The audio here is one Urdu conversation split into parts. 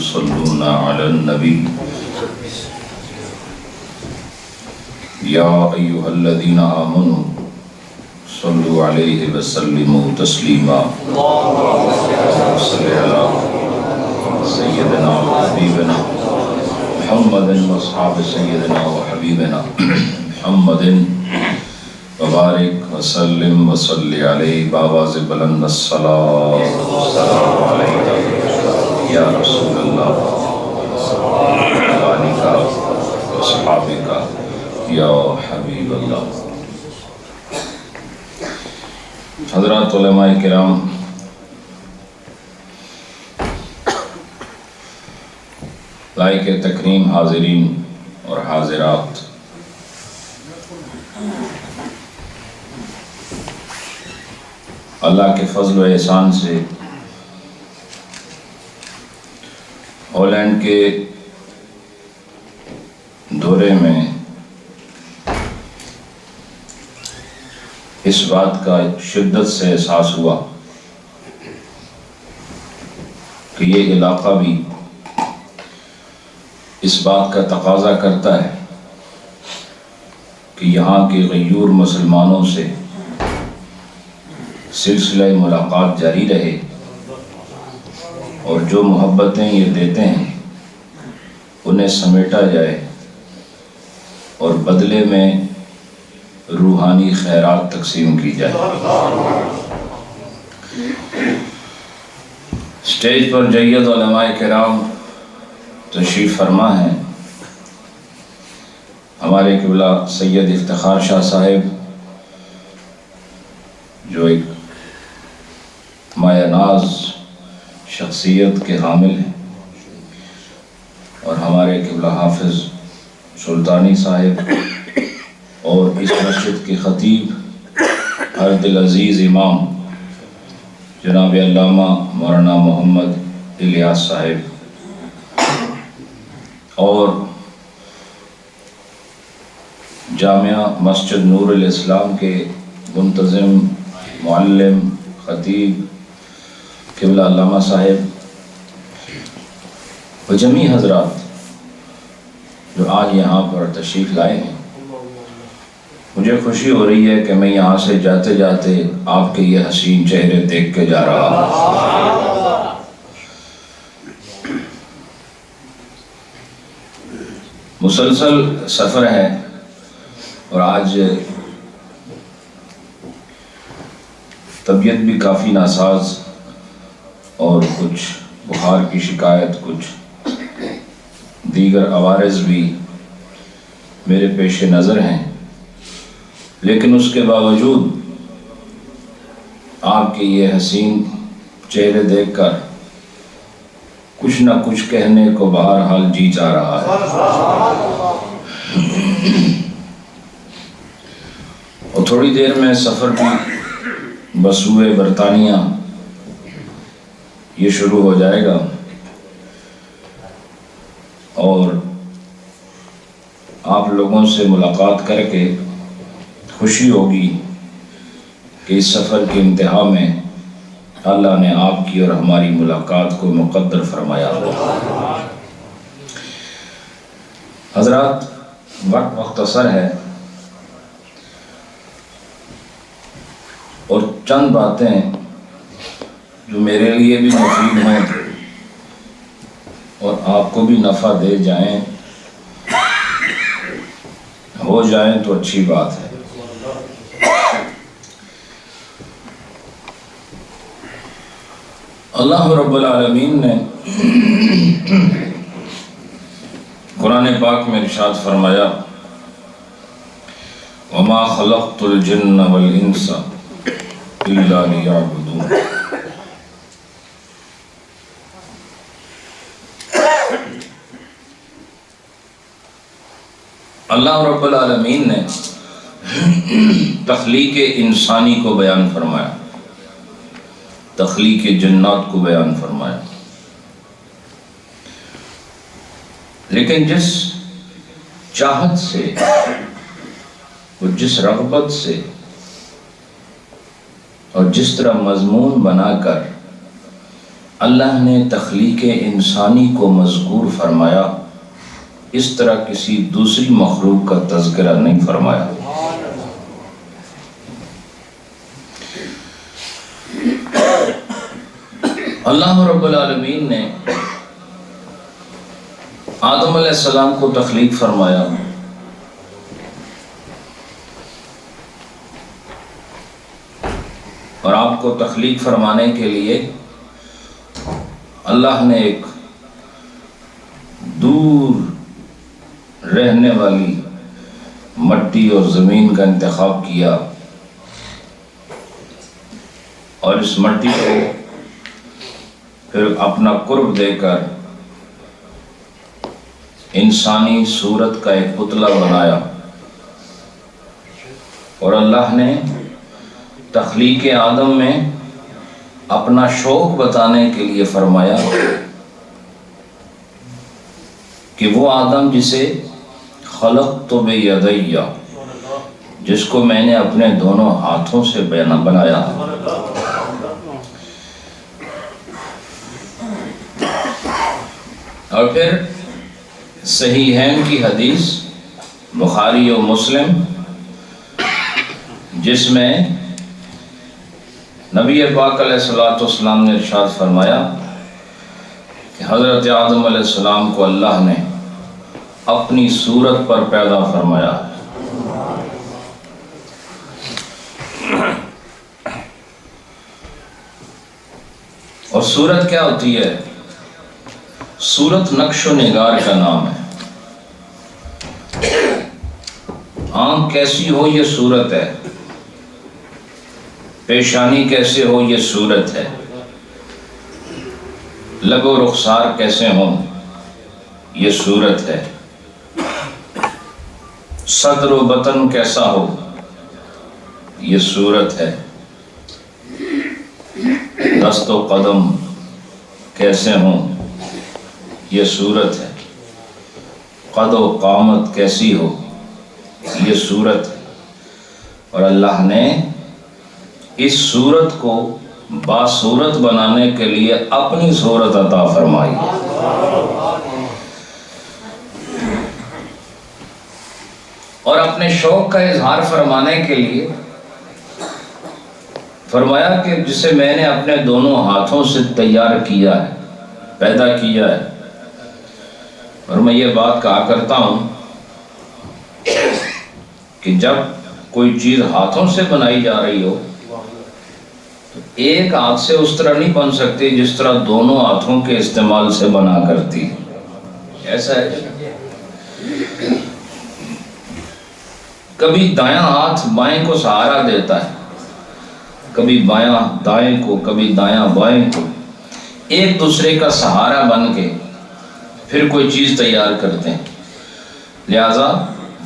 يصلون على النبي يا أيها الذين آمنوا صلوا عليه وسلموا تسليما صل على سيدنا وحبيبنا محمد واصحاب سيدنا وحبيبنا محمد وبارک وسلم وصل علیہ بآواز بلند الصلاة والسلام علیکہ یا رسول اللہ آلک واصحابک یا حبیب اللہ۔ حضرات علماء کرام، لائق تکریم حاضرین اور حاضرات، اللہ کے فضل و احسان سے ہالینڈ کے دورے میں اس بات کا شدت سے احساس ہوا کہ یہ علاقہ بھی اس بات کا تقاضا کرتا ہے کہ یہاں کے غیور مسلمانوں سے سلسلہ ملاقات جاری رہے اور جو محبتیں یہ دیتے ہیں انہیں سمیٹا جائے اور بدلے میں روحانی خیرات تقسیم کی جائے۔ اسٹیج پر جید علماء کرام تشریف فرما ہیں۔ ہمارے قبلہ سید افتخار شاہ صاحب جو ایک مایہ ناز شخصیت کے حامل ہیں، اور ہمارے قبلہ حافظ سلطانی صاحب اور اس مسجد کے خطیب ارد العزیز امام جناب علامہ مولانا محمد الیاس صاحب، اور جامعہ مسجد نور الاسلام کے منتظم معلم خطیب قبلہ علامہ صاحب و جمیع حضرات جو آج یہاں پر تشریف لائے ہیں، مجھے خوشی ہو رہی ہے کہ میں یہاں سے جاتے جاتے آپ کے یہ حسین چہرے دیکھ کے جا رہا ہوں۔ مسلسل سفر ہے اور آج طبیعت بھی کافی ناساز اور کچھ بخار کی شکایت، کچھ دیگر عوارض بھی میرے پیش نظر ہیں، لیکن اس کے باوجود آپ کے یہ حسین چہرے دیکھ کر کچھ نہ کچھ کہنے کو بہرحال جی چاہ رہا ہے۔ اور تھوڑی دیر میں سفر بھی بسوئے برطانیہ یہ شروع ہو جائے گا، اور آپ لوگوں سے ملاقات کر کے خوشی ہوگی کہ اس سفر کے انتہا میں اللہ نے آپ کی اور ہماری ملاقات کو مقدر فرمایا ہو۔ حضرات، وقت مختصر ہے اور چند باتیں جو میرے لیے بھی مفید ہیں اور آپ کو بھی نفع دے جائیں ہو جائیں تو اچھی بات ہے۔ اللہ رب العالمین نے قرآن پاک میں ارشاد فرمایا، وَمَا خَلَقْتُ الْجِنَّ وَالْإِنسَ إِلَّا لِيَعْبُدُونَ۔ اللہ رب العالمین نے تخلیق انسانی کو بیان فرمایا، تخلیق جنات کو بیان فرمایا، لیکن جس چاہت سے، وہ جس رغبت سے اور جس طرح مضمون بنا کر اللہ نے تخلیق انسانی کو مذکور فرمایا، اس طرح کسی دوسری مخلوق کا تذکرہ نہیں فرمایا۔ اللہ رب العالمین نے آدم علیہ السلام کو تخلیق فرمایا، اور آپ کو تخلیق فرمانے کے لیے اللہ نے ایک دور رہنے والی مٹی اور زمین کا انتخاب کیا، اور اس مٹی کو پھر اپنا قرب دے کر انسانی صورت کا ایک پتلا بنایا، اور اللہ نے تخلیق آدم میں اپنا شوق بتانے کے لیے فرمایا کہ وہ آدم جسے خلقت بیدی، جس کو میں نے اپنے دونوں ہاتھوں سے بنایا، اور پھر صحیحین کی حدیث بخاری و مسلم، جس میں نبی پاک علیہ السلام نے ارشاد فرمایا کہ حضرت آدم علیہ السلام کو اللہ نے اپنی صورت پر پیدا فرمایا۔ اور صورت کیا ہوتی ہے؟ صورت نقش و نگار کا نام ہے۔ آنکھ کیسی ہو یہ صورت ہے، پیشانی کیسے ہو یہ صورت ہے، لب و رخسار کیسے ہوں یہ صورت ہے، صدر و بطن کیسا ہو یہ صورت ہے، دست و قدم کیسے ہوں یہ صورت ہے، قد و قامت کیسی ہو یہ صورت ہے۔ اور اللہ نے اس صورت کو باصورت بنانے کے لیے اپنی صورت عطا فرمائی۔ اور اپنے شوق کا اظہار فرمانے کے لیے فرمایا کہ جسے میں نے اپنے دونوں ہاتھوں سے تیار کیا ہے، پیدا کیا ہے۔ اور میں یہ بات کہا کرتا ہوں کہ جب کوئی چیز ہاتھوں سے بنائی جا رہی ہو تو ایک ہاتھ سے اس طرح نہیں بن سکتی جس طرح دونوں ہاتھوں کے استعمال سے بنا کرتی۔ ایسا ہے، کبھی دایاں ہاتھ بائیں کو سہارا دیتا ہے، کبھی بایاں دائیں کو، کبھی دایاں بائیں کو، ایک دوسرے کا سہارا بن کے پھر کوئی چیز تیار کرتے ہیں۔ لہذا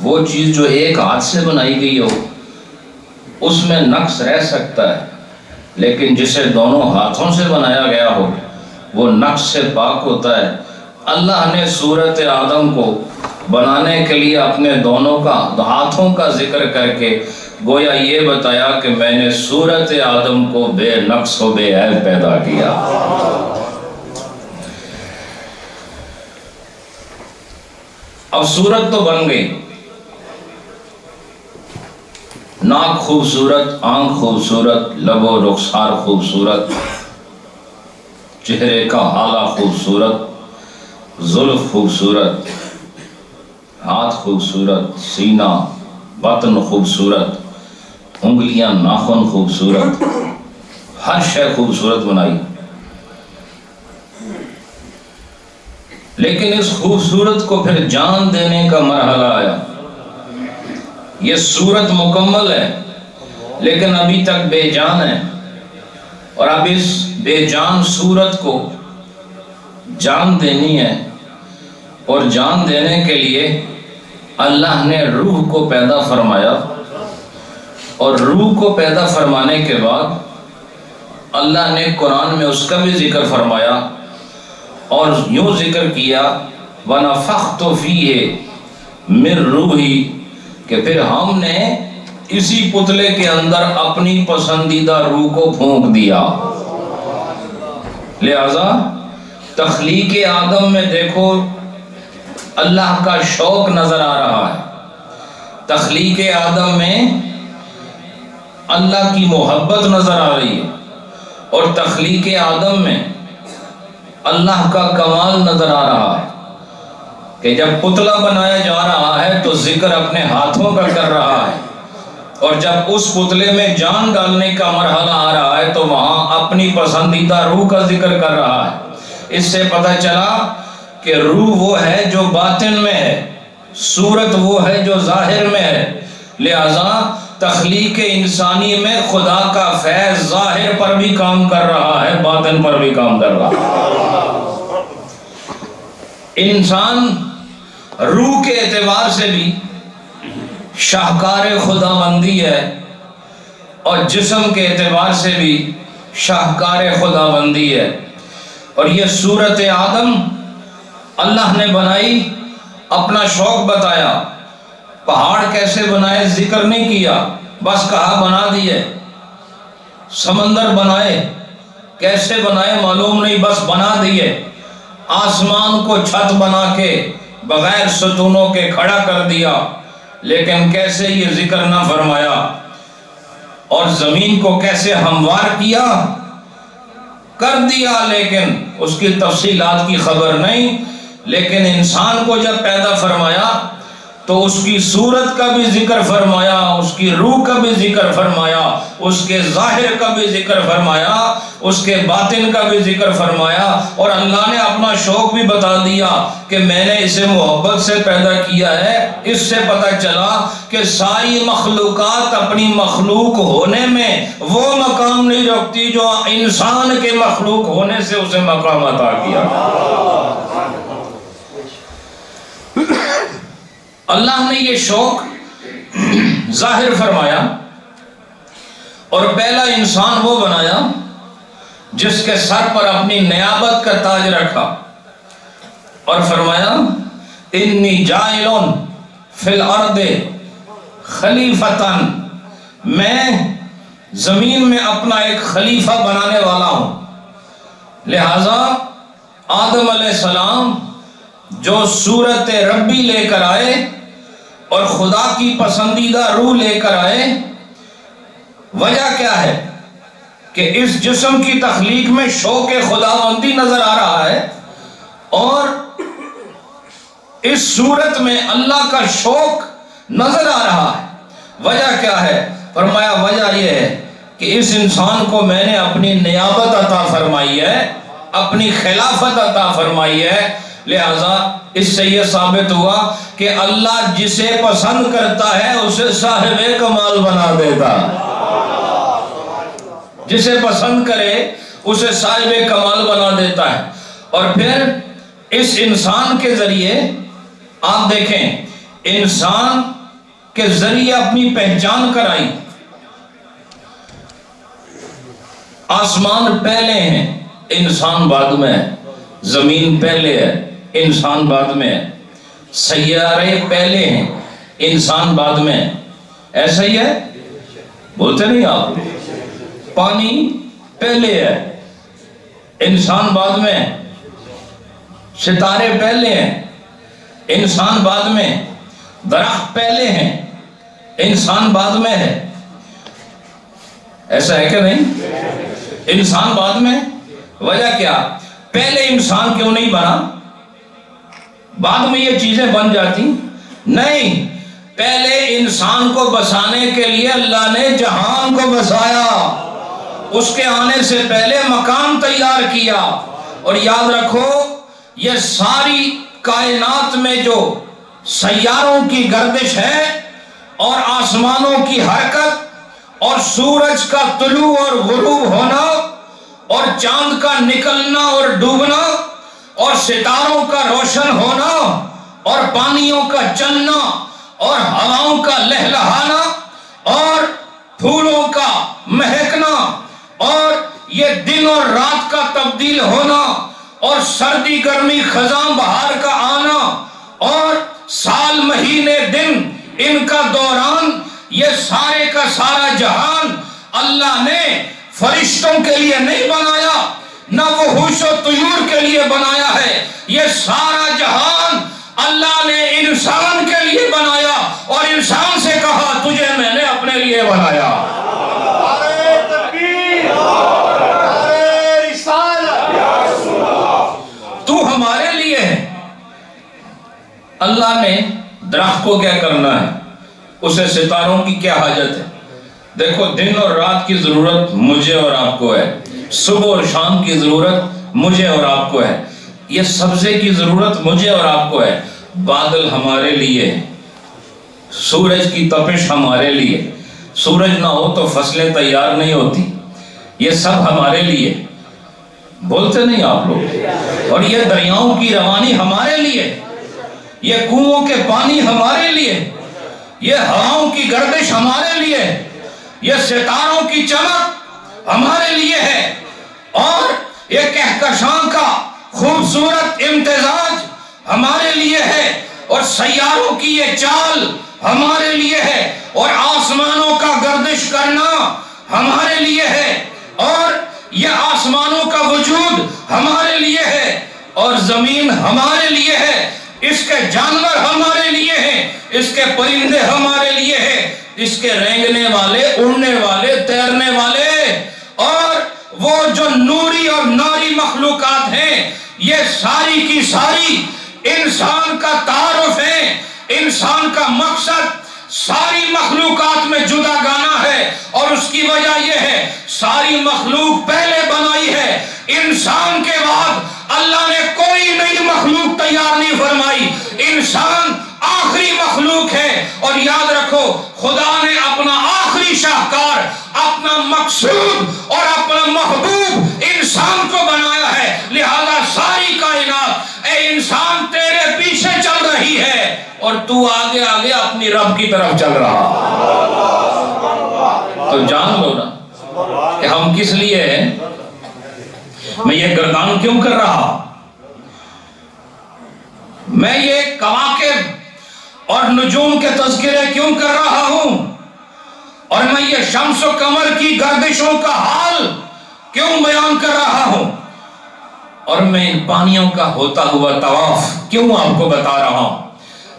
وہ چیز جو ایک ہاتھ سے بنائی گئی ہو اس میں نقص رہ سکتا ہے، لیکن جسے دونوں ہاتھوں سے بنایا گیا ہو وہ نقص سے پاک ہوتا ہے۔ اللہ نے صورت آدم کو بنانے کے لیے اپنے دونوں کا ہاتھوں کا ذکر کر کے گویا یہ بتایا کہ میں نے صورت آدم کو بے نقص و بے عیب پیدا کیا۔ اب صورت تو بن گئی، ناک خوبصورت، آنکھ خوبصورت، لب و رخسار خوبصورت، چہرے کا حالہ خوبصورت، زلف خوبصورت، ہاتھ خوبصورت، سینہ بطن خوبصورت، انگلیاں ناخن خوبصورت، ہر شے خوبصورت بنائی۔ لیکن اس خوبصورت کو پھر جان دینے کا مرحلہ آیا۔ یہ صورت مکمل ہے لیکن ابھی تک بے جان ہے، اور اب اس بے جان صورت کو جان دینی ہے، اور جان دینے کے لیے اللہ نے روح کو پیدا فرمایا، اور روح کو پیدا فرمانے کے بعد اللہ نے قرآن میں اس کا بھی ذکر فرمایا، اور یوں ذکر کیا وَنَفَخْتُ فِيهِ مِن رُوحِي، کہ پھر ہم نے اسی پتلے کے اندر اپنی پسندیدہ روح کو پھونک دیا۔ لہذا تخلیق آدم میں دیکھو اللہ کا شوق نظر آ رہا ہے، تخلیق آدم میں اللہ کی محبت نظر آ رہی ہے، اور تخلیق آدم میں اللہ کا کمال نظر آ رہا ہے کہ جب پتلا بنایا جا رہا ہے تو ذکر اپنے ہاتھوں کا کر رہا ہے، اور جب اس پتلے میں جان ڈالنے کا مرحلہ آ رہا ہے تو وہاں اپنی پسندیدہ روح کا ذکر کر رہا ہے۔ اس سے پتہ چلا کہ روح وہ ہے جو باطن میں ہے، صورت وہ ہے جو ظاہر میں ہے، لہذا تخلیق انسانی میں خدا کا فیض ظاہر پر بھی کام کر رہا ہے، باطن پر بھی کام کر رہا ہے۔ انسان روح کے اعتبار سے بھی شاہکار خداوندی ہے، اور جسم کے اعتبار سے بھی شاہکار خداوندی ہے، اور یہ صورت آدم اللہ نے بنائی، اپنا شوق بتایا۔ پہاڑ کیسے بنائے ذکر نہیں کیا، بس کہا بنا دیے۔ سمندر بنائے کیسے بنائے معلوم نہیں، بس بنا دیے۔ آسمان کو چھت بنا کے بغیر ستونوں کے کھڑا کر دیا، لیکن کیسے یہ ذکر نہ فرمایا۔ اور زمین کو کیسے ہموار کیا، کر دیا، لیکن اس کی تفصیلات کی خبر نہیں۔ لیکن انسان کو جب پیدا فرمایا تو اس کی صورت کا بھی ذکر فرمایا، اس کی روح کا بھی ذکر فرمایا، اس کے ظاہر کا بھی ذکر فرمایا، اس کے باطن کا بھی ذکر فرمایا، اور اللہ نے اپنا شوق بھی بتا دیا کہ میں نے اسے محبت سے پیدا کیا ہے۔ اس سے پتہ چلا کہ ساری مخلوقات اپنی مخلوق ہونے میں وہ مقام نہیں رکھتی جو انسان کے مخلوق ہونے سے اسے مقام عطا کیا۔ اللہ نے یہ شوق ظاہر فرمایا، اور پہلا انسان وہ بنایا جس کے سر پر اپنی نیابت کا تاج رکھا، اور فرمایا انی جاعل فی الارض خلیفتن، میں زمین میں اپنا ایک خلیفہ بنانے والا ہوں۔ لہذا آدم علیہ السلام جو صورت ربی لے کر آئے اور خدا کی پسندیدہ روح لے کر آئے، وجہ کیا ہے کہ اس جسم کی تخلیق میں شوق خداوندی نظر آ رہا ہے، اور اس صورت میں اللہ کا شوق نظر آ رہا ہے۔ وجہ کیا ہے؟ فرمایا وجہ یہ ہے کہ اس انسان کو میں نے اپنی نیابت عطا فرمائی ہے، اپنی خلافت عطا فرمائی ہے۔ لہذا اس سے یہ ثابت ہوا کہ اللہ جسے پسند کرتا ہے اسے صاحب کمال بنا دیتا، جسے پسند کرے اسے صاحب کمال بنا دیتا ہے۔ اور پھر اس انسان کے ذریعے آپ دیکھیں، انسان کے ذریعے اپنی پہچان کرائی۔ آسمان پہلے ہیں، انسان بعد میں ہے، زمین پہلے ہے، انسان بعد میں ہے، سیارے پہلے ہیں، انسان بعد میں ہے۔ ایسا ہی ہے، بولتے نہیں آپ؟ پانی پہلے ہے، انسان بعد میں ہے، ستارے پہلے ہیں، انسان بعد میں، درخت پہلے ہیں، انسان بعد میں ہے۔ ایسا ہے کہ نہیں؟ انسان بعد میں۔ وجہ کیا؟ پہلے انسان کیوں نہیں بنا؟ بعد میں یہ چیزیں بن جاتی نہیں۔ پہلے انسان کو بسانے کے لیے اللہ نے جہان کو بسایا، اس کے آنے سے پہلے مکان تیار کیا۔ اور یاد رکھو، یہ ساری کائنات میں جو سیاروں کی گردش ہے، اور آسمانوں کی حرکت، اور سورج کا طلوع اور غروب ہونا، اور چاند کا نکلنا اور ڈوبنا، اور ستاروں کا روشن ہونا، اور پانیوں کا چلنا، اور ہواؤں کا لہلہانا، اور پھولوں کا مہکنا، اور یہ دن اور رات کا تبدیل ہونا، اور سردی گرمی خزاں بہار کا آنا، اور سال مہینے دن ان کا دوران، یہ سارے کا سارا جہان اللہ نے فرشتوں کے لیے نہیں بنایا، نہ وحوش و طیور کے لیے بنایا ہے، یہ سارا جہان اللہ نے انسان کے لیے بنایا اور انسان سے کہا تجھے میں نے اپنے لیے بنایا۔ نعرہ تکبیر، نعرہ رسالت، یا رسول اللہ، تو ہمارے لیے ہے۔ اللہ نے درخت کو کیا کرنا ہے، اسے ستاروں کی کیا حاجت ہے؟ دیکھو دن اور رات کی ضرورت مجھے اور آپ کو ہے، صبح اور شام کی ضرورت مجھے اور آپ کو ہے، یہ سبزے کی ضرورت مجھے اور آپ کو ہے، بادل ہمارے لیے ہے، سورج کی تپش ہمارے لیے، سورج نہ ہو تو فصلیں تیار نہیں ہوتی، یہ سب ہمارے لیے، بولتے نہیں آپ لوگ؟ اور یہ دریاؤں کی روانی ہمارے لیے، یہ کنووں کے پانی ہمارے لیے، یہ ہواؤں کی گردش ہمارے لیے، یہ ستاروں کی چمک ہمارے لیے ہے، اور یہ کہکشاں کا خوبصورت امتزاج ہمارے لیے ہے، اور سیاروں کی یہ چال ہمارے لیے ہے، اور آسمانوں کا گردش کرنا ہمارے لیے ہے، اور یہ آسمانوں کا وجود ہمارے لیے ہے، اور زمین ہمارے لیے ہے، اس کے جانور ہمارے لیے ہیں، اس کے پرندے ہمارے لیے ہیں، اس کے رینگنے والے، اڑنے والے، تیرنے والے، اور وہ جو نوری اور ناری مخلوقات ہیں، یہ ساری کی ساری انسان کا تعارف ہے، انسان کا مقصد ساری مخلوقات میں جدا گانا ہے، اور اس کی وجہ یہ ہے ساری مخلوق پہلے بنائی ہے، انسان کے بعد اللہ نے کوئی نئی مخلوق تیار نہیں فرمائی، انسان آخری مخلوق ہے، اور یاد رکھو خدا نے اپنا آخری شاہکار، اپنا مقصود اور اپنا محبوب انسان کو بنایا ہے، لہذا ساری کائنات اے انسان تیرے پیچھے چل رہی ہے، اور تو آگے آگے اپنی رب کی طرف چل رہا۔ تو جان لو نا کہ ہم کس لیے ہیں، میں یہ گردان کیوں کر رہا، میں یہ کواکب اور نجوم کے تذکرے کیوں کر رہا ہوں، اور میں یہ شمس و قمر کی گردشوں کا حال کیوں بیان کر رہا ہوں، اور میں ان پانیوں کا ہوتا ہوا طواف کیوں آپ کو بتا رہا ہوں،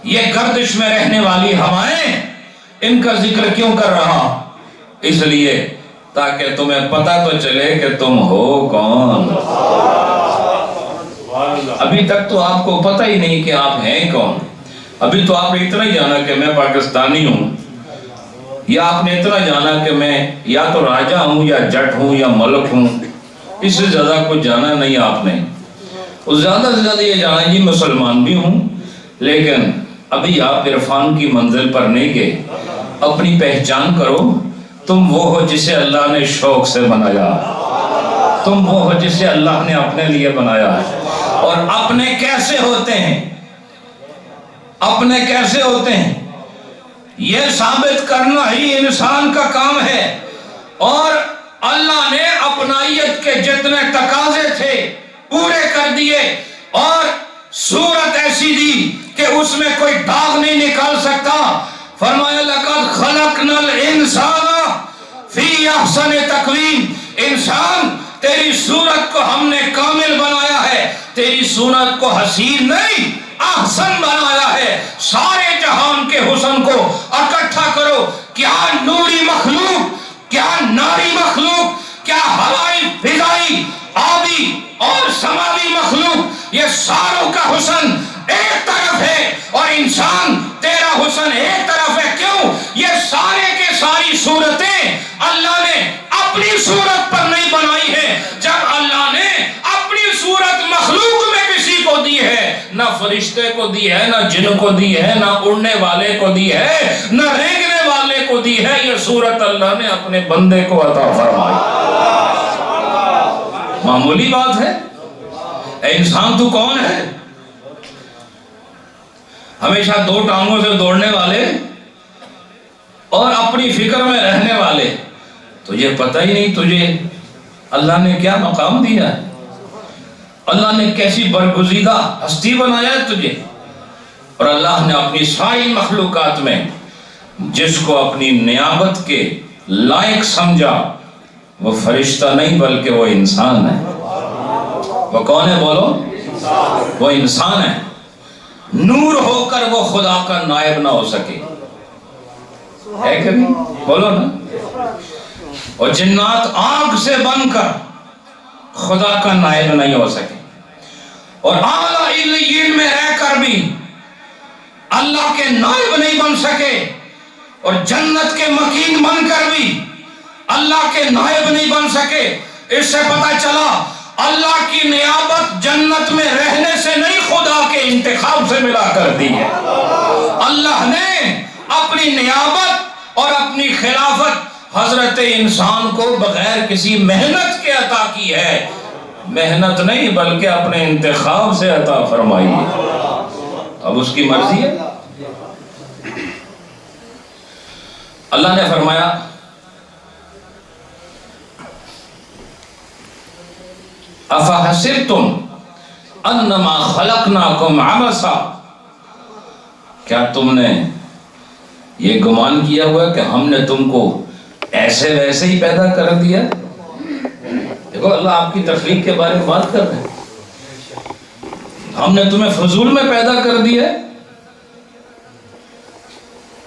یہ گردش میں رہنے والی ہوائیں ان کا ذکر کیوں کر رہا، اس لیے تاکہ تمہیں پتہ تو چلے کہ تم ہو کون۔ ابھی تک تو آپ کو پتہ ہی نہیں کہ آپ ہیں کون، ابھی تو آپ نے اتنا ہی جانا کہ میں پاکستانی ہوں، یا آپ نے اتنا جانا کہ میں یا تو راجہ ہوں یا جٹ ہوں یا ملک ہوں، اس سے زیادہ کچھ جانا نہیں آپ نے، اور زیادہ سے زیادہ یہ جانا جی مسلمان بھی ہوں، لیکن ابھی آپ عرفان کی منزل پر نہیں گئے، اپنی پہچان کرو، تم وہ ہو جسے اللہ نے شوق سے بنایا، تم وہ ہو جسے اللہ نے اپنے لیے بنایا ہے، اور اپنے کیسے ہوتے ہیں، اپنے کیسے ہوتے ہیں یہ ثابت کرنا ہی انسان کا کام ہے، اور اللہ نے اپنائیت کے جتنے تقاضے تھے پورے کر دیے، اور صورت ایسی دی کہ اس میں کوئی داغ نہیں نکال سکتا، فرمایا لَقَدْ خَلَقْنَا الْإِنسَانَ فِي أَحْسَنِ تَقْوِيمٍ، انسان تیری صورت کو ہم نے کامل بنایا ہے، تیری صورت کو حسین نہیں احسن بنایا ہے، سارے جہان کے حسن کو اکٹھا کرو، کیا نوری مخلوق، کیا ناری مخلوق، کیا ہوائی فضائی آبی اور سماوی مخلوق، یہ ساروں کا حسن ایک طرف ہے، اور انسان تیرا حسن ایک طرف ہے، کیوں؟ یہ سارے کے ساری صورتیں اللہ نے اپنی صورت پر نہیں بنائی ہے، جب اللہ نے اپنی صورت مخلوق میں کسی کو دی ہے، نہ فرشتے کو دی ہے، نہ جن کو دی ہے، نہ اڑنے والے کو دی ہے، نہ رینگنے والے کو دی ہے، یہ صورت اللہ نے اپنے بندے کو عطا فرمائی۔ معمولی بات ہے، اے انسان تو کون ہے؟ ہمیشہ دو ٹانگوں سے دوڑنے والے اور اپنی فکر میں رہنے والے، تجھے پتہ ہی نہیں تجھے اللہ نے کیا مقام دیا ہے، اللہ نے کیسی برگزیدہ ہستی بنایا ہے تجھے، اور اللہ نے اپنی ساری مخلوقات میں جس کو اپنی نیابت کے لائق سمجھا وہ فرشتہ نہیں بلکہ وہ انسان ہے۔ وہ کون ہے بولو؟ وہ انسان ہے. نور ہو کر وہ خدا کا نائب نہ ہو سکے. ہے کبھی؟ بولو نا. اور جنات آگ سے بن کر خدا کا نائب نہیں ہو سکے. اور اعلیٰ علیین میں رہ کر بھی اللہ کے نائب نہیں بن سکے. اور جنت کے مکین بن کر بھی اللہ کے نائب نہیں بن سکے. اس سے پتہ چلا اللہ کی نیابت جنت میں رہنے سے نہیں، خدا کے انتخاب سے ملا کرتی ہے. اللہ نے اپنی نیابت اور اپنی خلافت حضرت انسان کو بغیر کسی محنت کے عطا کی ہے. محنت نہیں بلکہ اپنے انتخاب سے عطا فرمائی ہے. اب اس کی مرضی ہے. اللہ نے فرمایا افحسبتم انما خلقناکم عبثا، کیا تم نے یہ گمان کیا ہوا کہ ہم نے تم کو ایسے ویسے ہی پیدا کر دیا؟ دیکھو اللہ آپ کی تخلیق کے بارے میں بات کر رہے ہیں. ہم نے تمہیں فضول میں پیدا کر دیا،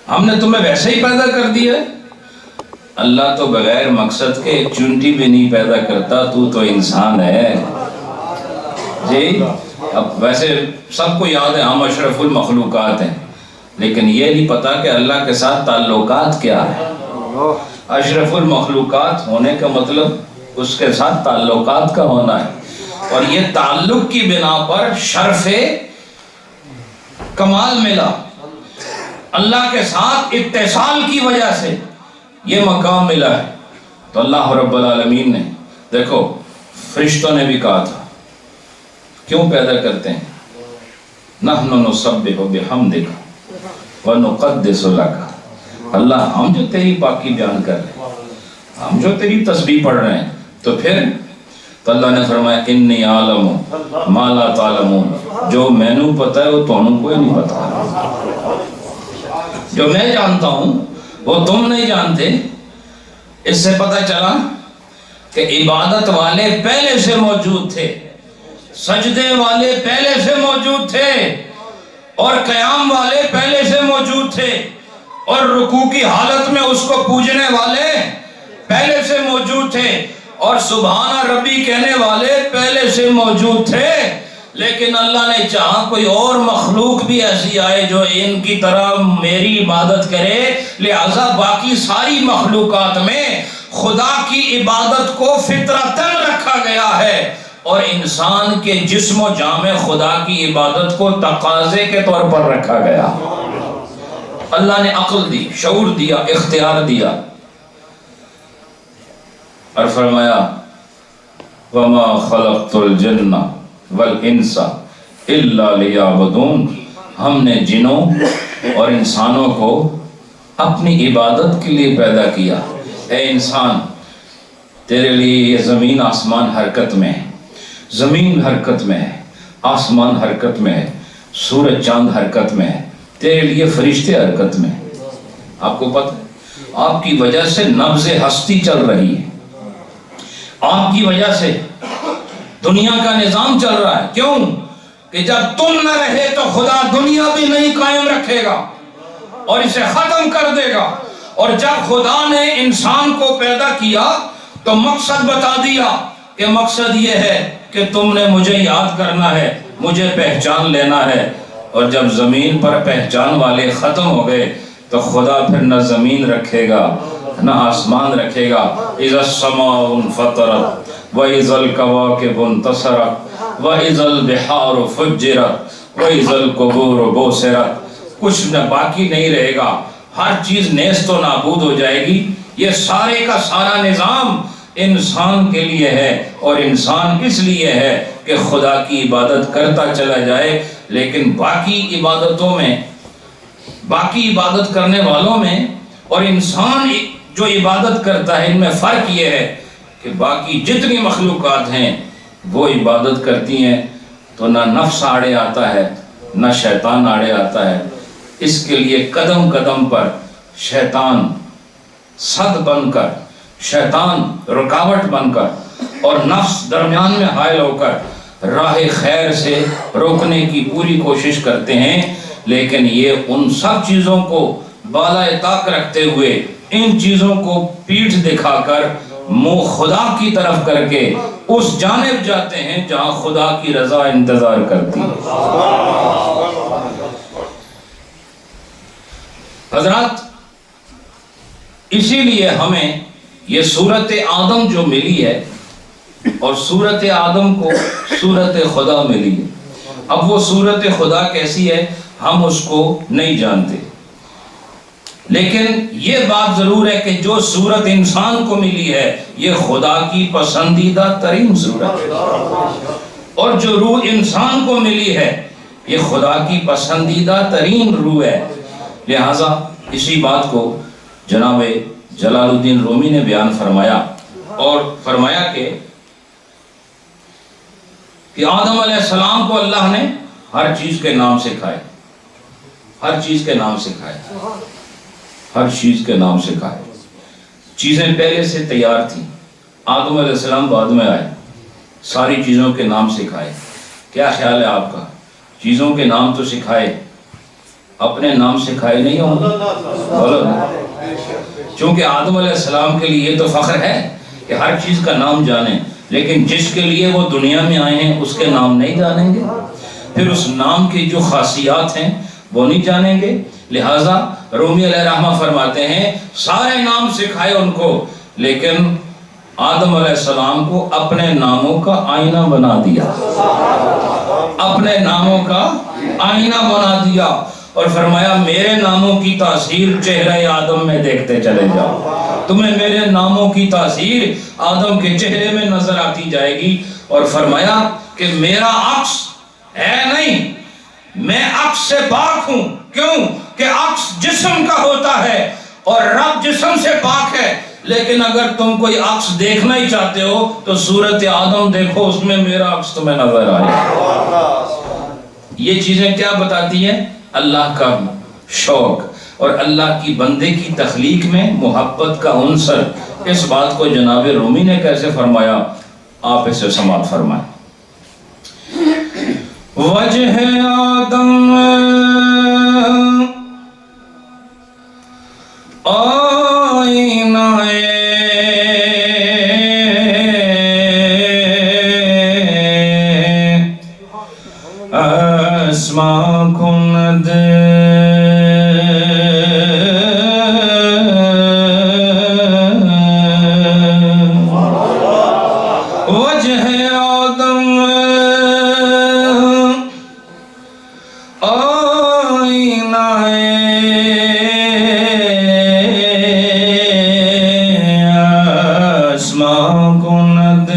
ہم نے تمہیں ویسے ہی پیدا کر دیا. اللہ تو بغیر مقصد کے ایک چونٹی بھی نہیں پیدا کرتا. تو انسان ہے جی. اب ویسے سب کو یاد ہے ہم اشرف المخلوقات ہیں، لیکن یہ نہیں پتا کہ اللہ کے ساتھ تعلقات کیا ہے. اشرف المخلوقات ہونے کا مطلب اس کے ساتھ تعلقات کا ہونا ہے. اور یہ تعلق کی بنا پر شرف کمال ملا. اللہ کے ساتھ اتصال کی وجہ سے یہ مقام ملا ہے. تو اللہ رب العالمین نے دیکھو فرشتوں نے بھی کہا تھا کیوں پیدا کرتے ہیں؟ نحن نسبح بحمدک ونقدس لک. اللہ ہم جو تیری پاکی بیان کر رہے ہیں، ہم جو تیری تسبیح پڑھ رہے ہیں، تو پھر تو اللہ نے فرمایا انی عالم ما لا تعلمون. جو میں نو پتا ہے وہ تانوں کوئی نہیں پتا. جو میں جانتا ہوں وہ تم نہیں جانتے. اس سے پتہ چلا کہ عبادت والے پہلے سے موجود تھے، سجدے والے پہلے سے موجود تھے، اور قیام والے پہلے سے موجود تھے، اور رکوع کی حالت میں اس کو پوجنے والے پہلے سے موجود تھے، اور سبحان ربی کہنے والے پہلے سے موجود تھے. لیکن اللہ نے چاہا کوئی اور مخلوق بھی ایسی آئے جو ان کی طرح میری عبادت کرے. لہذا باقی ساری مخلوقات میں خدا کی عبادت کو فطرتاً رکھا گیا ہے، اور انسان کے جسم و جاں میں خدا کی عبادت کو تقاضے کے طور پر رکھا گیا. اللہ نے عقل دی، شعور دیا، اختیار دیا، اور فرمایا وَمَا خَلَقْتُ الْجِنَّ وَالْإِنسَ إِلَّا لِيَعْبُدُونَ. ہم نے جنوں اور انسانوں کو اپنی عبادت کے لیے پیدا کیا. اے انسان، تیرے لیے یہ زمین آسمان حرکت میں ہے، زمین حرکت میں ہے، آسمان حرکت میں ہے، سورج چاند حرکت میں ہے، تیرے لیے فرشتے حرکت میں ہیں. آپ کو پتہ ہے آپ کی وجہ سے نبض ہستی چل رہی ہے، آپ کی وجہ سے دنیا کا نظام چل رہا ہے. کیوں؟ کہ جب تم نہ رہے تو خدا دنیا بھی نہیں قائم رکھے گا اور اسے ختم کر دے گا. اور جب خدا نے انسان کو پیدا کیا تو مقصد بتا دیا کہ مقصد یہ ہے کہ تم نے مجھے یاد کرنا ہے، مجھے پہچان لینا ہے. اور جب زمین پر پہچان والے ختم ہو گئے تو خدا پھر نہ زمین رکھے گا نہ آسمان رکھے گا. اذا السماء انفطرت وَإِذَا الْكَوَاكِبُ انتَثَرَتْ وَإِذَا الْبِحَارُ فُجِّرَتْ وَإِذَا الْقُبُورُ بُعْثِرَتْ. کچھ نہ باقی نہیں رہے گا، ہر چیز نیست و نابود ہو جائے گی. یہ سارے کا سارا نظام انسان کے لیے ہے، اور انسان اس لیے ہے کہ خدا کی عبادت کرتا چلا جائے. لیکن باقی عبادتوں میں، باقی عبادت کرنے والوں میں اور انسان جو عبادت کرتا ہے، ان میں فرق یہ ہے کہ باقی جتنی مخلوقات ہیں وہ عبادت کرتی ہیں تو نہ نفس آڑے آتا ہے نہ شیطان آڑے آتا ہے. اس کے لیے قدم قدم پر شیطان صد بن کر، شیطان رکاوٹ بن کر، اور نفس درمیان میں حائل ہو کر راہ خیر سے روکنے کی پوری کوشش کرتے ہیں، لیکن یہ ان سب چیزوں کو بالائے طاق رکھتے ہوئے ان چیزوں کو پیٹھ دکھا کر منہ خدا کی طرف کر کے اس جانب جاتے ہیں جہاں خدا کی رضا انتظار کرتی ہے۔ حضرات، اسی لیے ہمیں یہ صورت آدم جو ملی ہے اور صورت آدم کو صورت خدا ملی ہے، اب وہ صورت خدا کیسی ہے ہم اس کو نہیں جانتے، لیکن یہ بات ضرور ہے کہ جو صورت انسان کو ملی ہے یہ خدا کی پسندیدہ ترین صورت ہے، اور جو روح انسان کو ملی ہے یہ خدا کی پسندیدہ ترین روح ہے۔ لہٰذا اسی بات کو جناب جلال الدین رومی نے بیان فرمایا، اور فرمایا کہ آدم علیہ السلام کو اللہ نے ہر چیز کے نام سکھائے، ہر چیز کے نام سکھائے، ہر چیز کے نام سکھائے۔ چیزیں پہلے سے تیار تھیں، آدم علیہ السلام بعد میں آئے، ساری چیزوں کے نام سکھائے۔ کیا خیال ہے آپ کا؟ چیزوں کے نام تو سکھائے، اپنے نام سکھائے نہیں ہوں گے؟ بولو نا۔ چونکہ آدم علیہ السلام کے لیے یہ تو فخر ہے کہ ہر چیز کا نام جانیں، لیکن جس کے لیے وہ دنیا میں آئے ہیں اس کے نام نہیں جانیں گے، پھر اس نام کی جو خاصیات ہیں وہ نہیں جانیں گے۔ لہٰذا رومی علیہ الرحمہ فرماتے ہیں سارے نام سکھائے ان کو، لیکن آدم علیہ السلام کو اپنے ناموں کا آئینہ بنا دیا، اپنے ناموں کا آئینہ بنا دیا، اور فرمایا میرے ناموں کی تاثیر چہرہ آدم میں دیکھتے چلے جاؤ، تمہیں میرے ناموں کی تاثیر آدم کے چہرے میں نظر آتی جائے گی۔ اور فرمایا کہ میرا عکس ہے نہیں، میں عکس سے پاک ہوں۔ کیوں کہ عکس جسم کا ہوتا ہے اور رب جسم سے پاک ہے، لیکن اگر تم کوئی عکس دیکھنا ہی چاہتے ہو تو صورت آدم دیکھو، اس میں میرا عکس تمہیں نظر آئے۔ یہ چیزیں کیا بتاتی ہیں؟ اللہ کا شوق اور اللہ کی بندے کی تخلیق میں محبت کا عنصر۔ اس بات کو جناب رومی نے کیسے فرمایا، آپ اسے سماعت فرمائیں۔ وجہ آدم آئینہ اسما کند، وجہ آدم آئینہ اسما کند،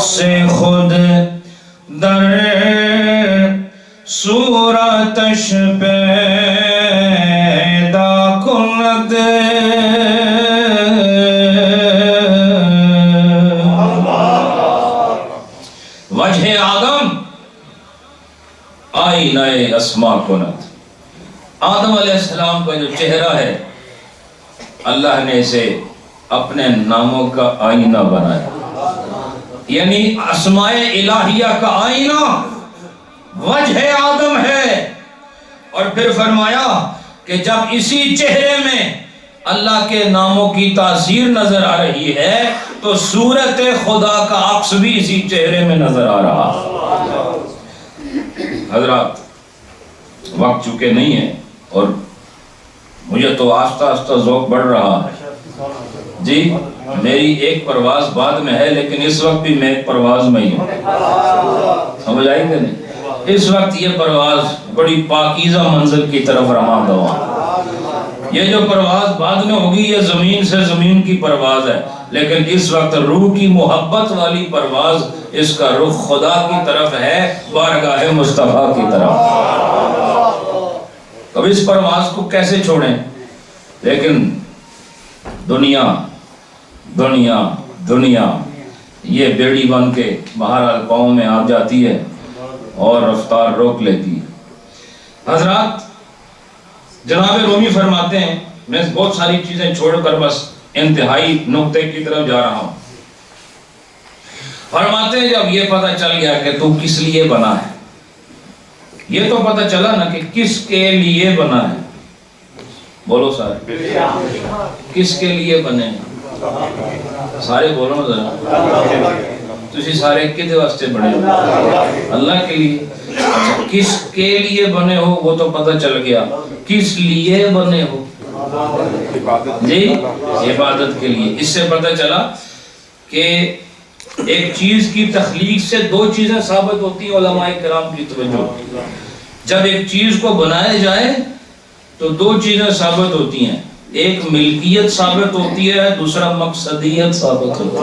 سے خود در صورتش پیدا کند، وجہ آدم آئینہ اسما کند۔ آدم علیہ السلام کا جو چہرہ ہے اللہ نے اسے اپنے ناموں کا آئینہ بنایا، یعنی اسماء الہیہ کا آئینہ وجہ آدم ہے۔ اور پھر فرمایا کہ جب اسی چہرے میں اللہ کے ناموں کی تاثیر نظر آ رہی ہے تو صورت خدا کا عکس بھی اسی چہرے میں نظر آ رہا۔ حضرات، وقت چکے نہیں ہے اور مجھے تو آہستہ آہستہ ذوق بڑھ رہا ہے جی۔ میری ایک پرواز بعد میں ہے، لیکن اس وقت بھی میں ایک پرواز میں ہی ہوں، سمجھ آئی کہ نہیں؟ اس وقت یہ پرواز بڑی پاکیزہ منزل کی طرف رواں دواں۔ یہ جو پرواز بعد میں ہوگی یہ زمین سے زمین کی پرواز ہے، لیکن اس وقت روح کی محبت والی پرواز، اس کا رخ خدا کی طرف ہے، بارگاہ مصطفیٰ کی طرف۔ اب اس پرواز کو کیسے چھوڑیں؟ لیکن دنیا دنیا دنیا یہ بیڑی بن کے بہرحال پاؤں میں آ جاتی ہے اور رفتار روک لیتی ہے۔ حضرات، جناب رومی فرماتے ہیں میں بہت ساری چیزیں چھوڑ کر بس انتہائی نقطے کی طرف جا رہا ہوں. فرماتے ہیں جب یہ پتہ چل گیا کہ تو کس لیے بنا ہے, یہ تو پتہ چلا نا کہ کس کے لیے بنا ہے. بولو سارے, کس کے لیے بنے ہیں؟ سارے بولو ذرا, تسی سارے کدے واسطے بنے ہو؟ اللہ کے لیے. اچھا, کس کے لیے بنے ہو وہ تو پتہ چل گیا, کس لیے بنے ہو؟ جی, عبادت کے لیے. اس سے پتہ چلا کہ ایک چیز کی تخلیق سے دو چیزیں ثابت ہوتی ہیں. علماء کرام کی توجہ, جب ایک چیز کو بنایا جائے تو دو چیزیں ثابت ہوتی ہیں, ایک ملکیت ثابت ہوتی ہے, دوسرا مقصدیت ثابت ہوتی ہے.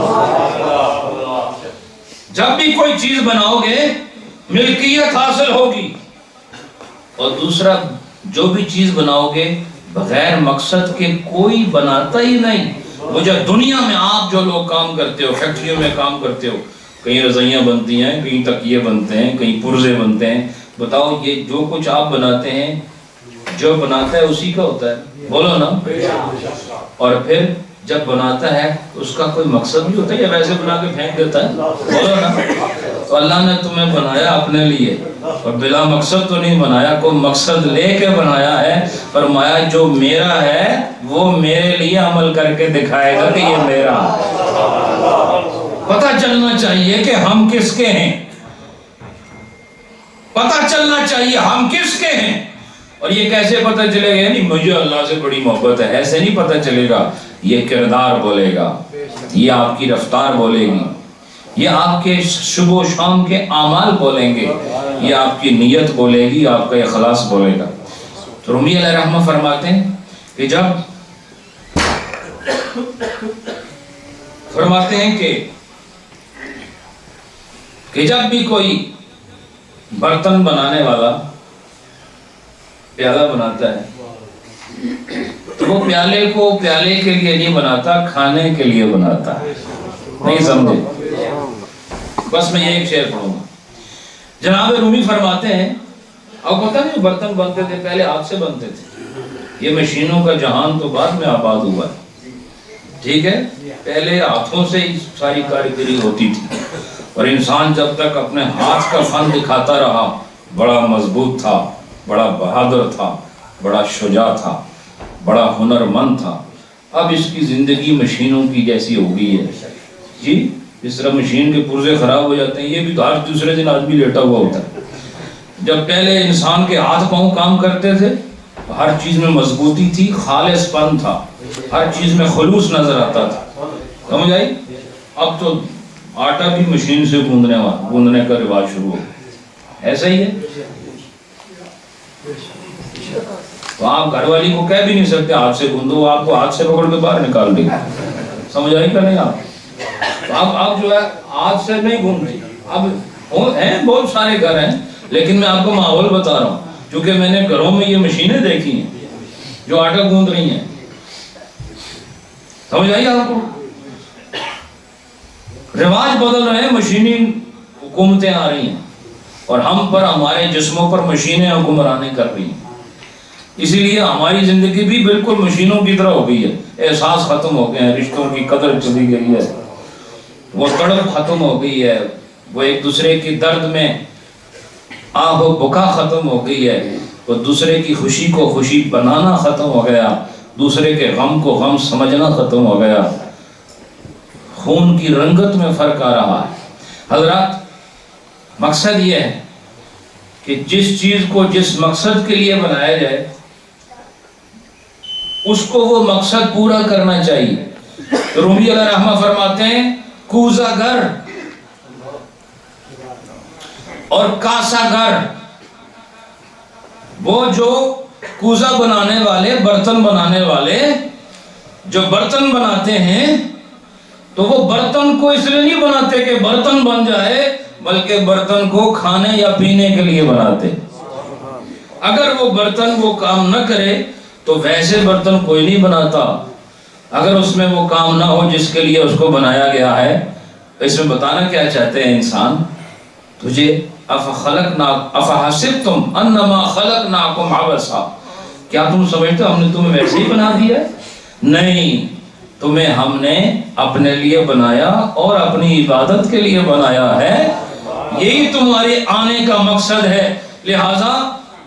جب بھی کوئی چیز بناؤ گے ملکیت حاصل ہوگی, اور دوسرا جو بھی چیز بناؤ گے بغیر مقصد کے کوئی بناتا ہی نہیں. مجھے دنیا میں آپ جو لوگ کام کرتے ہو, فیکٹریوں میں کام کرتے ہو, کہیں رضائیاں بنتی ہیں, کہیں تکیے بنتے ہیں, کہیں پرزے بنتے ہیں, بتاؤ یہ جو کچھ آپ بناتے ہیں جو بناتا ہے اسی کا ہوتا ہے, بولو نا. اور پھر جب بناتا ہے اس کا کوئی مقصد بھی ہوتا ہے یا ویسے بنا کے پھینک دیتا ہے؟ بولو نا. تو اللہ نے تمہیں بنایا اپنے لیے, اور بلا مقصد تو نہیں بنایا, کوئی مقصد لے کے بنایا ہے. فرمایا جو میرا ہے وہ میرے لیے عمل کر کے دکھائے گا کہ یہ میرا. پتہ چلنا چاہیے کہ ہم کس کے ہیں, پتہ چلنا چاہیے ہم کس کے ہیں. اور یہ کیسے پتہ چلے گا؟ نہیں مجھے اللہ سے بڑی محبت ہے, ایسے نہیں پتہ چلے گا. یہ کردار بولے گا, یہ آپ کی رفتار بولے گی, یہ آپ کے صبح و شام کے اعمال بولیں گے, یہ آپ کی نیت بولے گی, آپ کا اخلاص بولے گا. تو رومی علیہ الرحمہ فرماتے ہیں کہ جب بھی کوئی برتن بنانے والا پیالہ بناتا ہے تو وہ پیالے کو پیالے کے لیے نہیں بناتا, کھانے کے لیے بناتا ہے. نہیں سمجھے؟ بس میں یہ ایک شعر پڑھوں گا. جناب رومی فرماتے ہیں, اب پتہ نہیں برتن بنتے تھے پہلے ہاتھ سے بنتے تھے, یہ مشینوں کا جہان تو بعد میں آباد ہوا ہے, ٹھیک ہے. پہلے ہاتھوں سے ہی ساری کاریگری ہوتی تھی, اور انسان جب تک اپنے ہاتھ کا فن دکھاتا رہا بڑا مضبوط تھا, بڑا بہادر تھا, بڑا شجاع تھا, بڑا ہنرمند تھا. اب اس کی زندگی مشینوں کی جیسی ہو گئی ہے جی. اس طرح مشین کے پرزے خراب ہو جاتے ہیں, یہ بھی ہر دوسرے دن آدمی لیٹا ہوا ہوتا ہے. جب پہلے انسان کے ہاتھ پاؤں کام کرتے تھے ہر چیز میں مضبوطی تھی, خالص پن تھا, ہر چیز میں خلوص نظر آتا تھا. سمجھ آئی؟ اب تو آٹا بھی مشین سے گوندنے کا رواج شروع ہو, ایسا ہی ہے. تو آپ گھر والی کو کہہ بھی نہیں سکتے ہاتھ سے گوندو, آپ کو ہاتھ سے پکڑ کے باہر نکال دے گا. سمجھ آئی کہ نہیں؟ آپ جو ہے ہاتھ سے نہیں گوند رہی. اب ہیں بہت سارے گھر ہیں, لیکن میں آپ کو ماحول بتا رہا ہوں, کیونکہ میں نے گھروں میں یہ مشینیں دیکھی ہیں جو آٹا گوند رہی ہیں. سمجھ آئی آپ کو؟ رواج بدل رہے ہیں, مشینی حکومتیں آ رہی ہیں, اور ہم پر, ہمارے جسموں پر مشینیں حکمرانی کر رہی ہیں. اسی لیے ہماری زندگی بھی بالکل مشینوں کی طرح ہو گئی ہے. احساس ختم ہو گئے ہیں, رشتوں کی قدر چلی گئی ہے, وہ تڑپ ختم ہو گئی ہے, وہ ایک دوسرے کی درد میں آہ و بکا ختم ہو گئی ہے, وہ دوسرے کی خوشی کو خوشی بنانا ختم ہو گیا, دوسرے کے غم کو غم سمجھنا ختم ہو گیا. خون کی رنگت میں فرق آ رہا ہے. حضرات, مقصد یہ ہے کہ جس چیز کو جس مقصد کے لیے بنایا جائے اس کو وہ مقصد پورا کرنا چاہیے. رومی علیہ الرحمہ فرماتے ہیں کوزہ گر اور کاسا گر, وہ جو کوزہ بنانے والے, برتن بنانے والے جو برتن بناتے ہیں تو وہ برتن کو اس لیے نہیں بناتے کہ برتن بن جائے, بلکہ برتن کو کھانے یا پینے کے لیے بناتے. اگر وہ برتن وہ کام نہ کرے تو ویسے برتن کوئی نہیں بناتا. اگر اس میں وہ کام نہ ہو جس کے لیے اس کو بنایا گیا ہے. اس میں بتانا کیا چاہتے ہیں انسان, تجھے افحسبتم انما خلقناکم عبثا, کیا تم سمجھتے ہو ہم نے تمہیں ویسے ہی بنا دیا ہے؟ نہیں، تمہیں ہم نے اپنے لیے بنایا اور اپنی عبادت کے لیے بنایا ہے، یہی تمہارے آنے کا مقصد ہے۔ لہٰذا